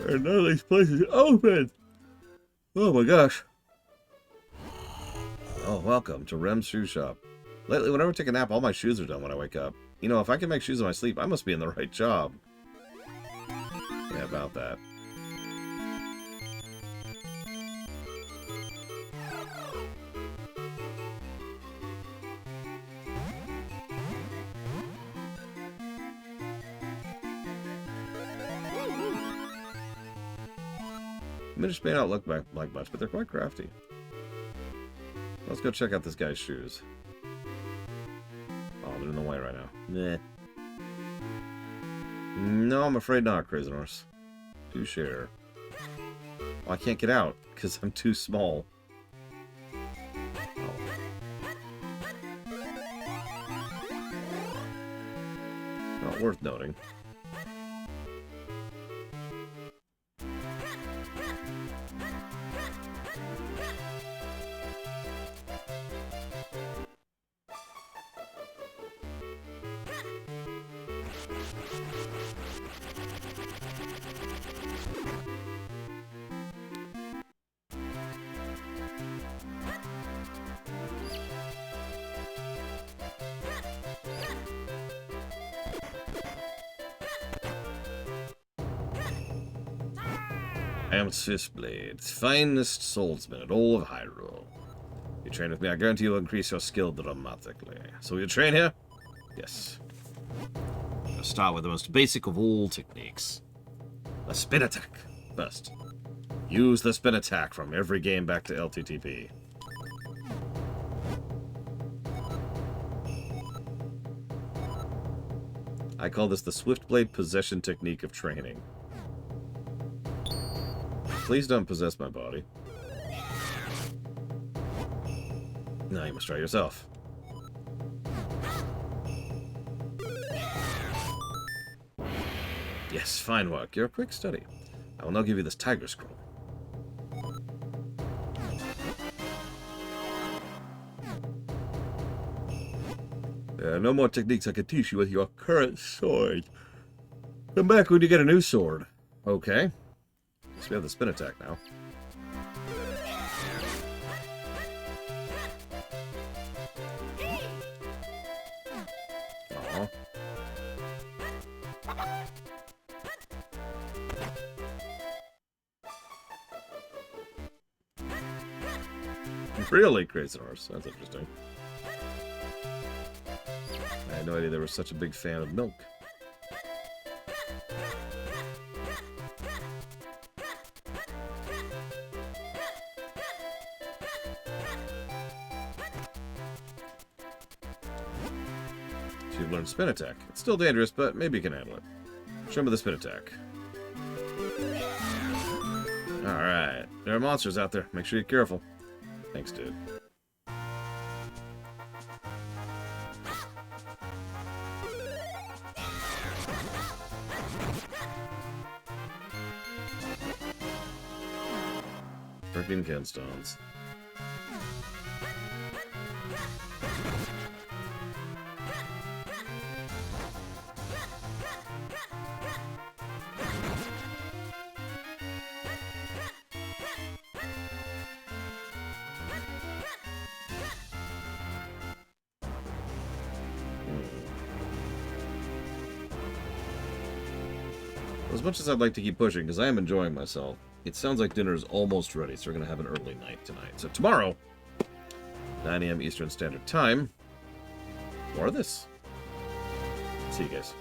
And none of these places are open. Oh my gosh. Oh, welcome to Rem's Shoe Shop. Lately, whenever I take a nap, all my shoes are done when I wake up. You know, if I can make shoes in my sleep, I must be in the right job. Yeah, about that. Minish may not look like much, but they're quite crafty. Let's go check out this guy's shoes. Oh, they're in the way right now. Nah. No, I'm afraid not, Crazy Horse. Do share. Well, I can't get out, because I'm too small. Oh. Not worth noting. I am Swissblade, finest swordsman in all of Hyrule. You train with me, I guarantee you'll increase your skill dramatically. So you train here? Yes. I'll start with the most basic of all techniques. The spin attack. First, use the spin attack from every game back to LTTP. I call this the Swiftblade possession technique of training. Please don't possess my body. Now you must try yourself. Yes, fine work. You're a quick study. I will now give you this tiger scroll. There are no more techniques I can teach you with your current sword. Come back when you get a new sword. Okay. So we have the spin attack now. Aww. Really? Crazy horse. That's interesting. I had no idea they were such a big fan of milk. So you've learned spin attack. It's still dangerous, but maybe you can handle it. Show me the spin attack. Alright. There are monsters out there. Make sure you're careful. Thanks, dude. Freaking Kenstones. As much as I'd like to keep pushing, because I am enjoying myself, it sounds like dinner is almost ready, so we're going to have an early night tonight. So tomorrow, 9 a.m. Eastern Standard Time, more of this. See you guys.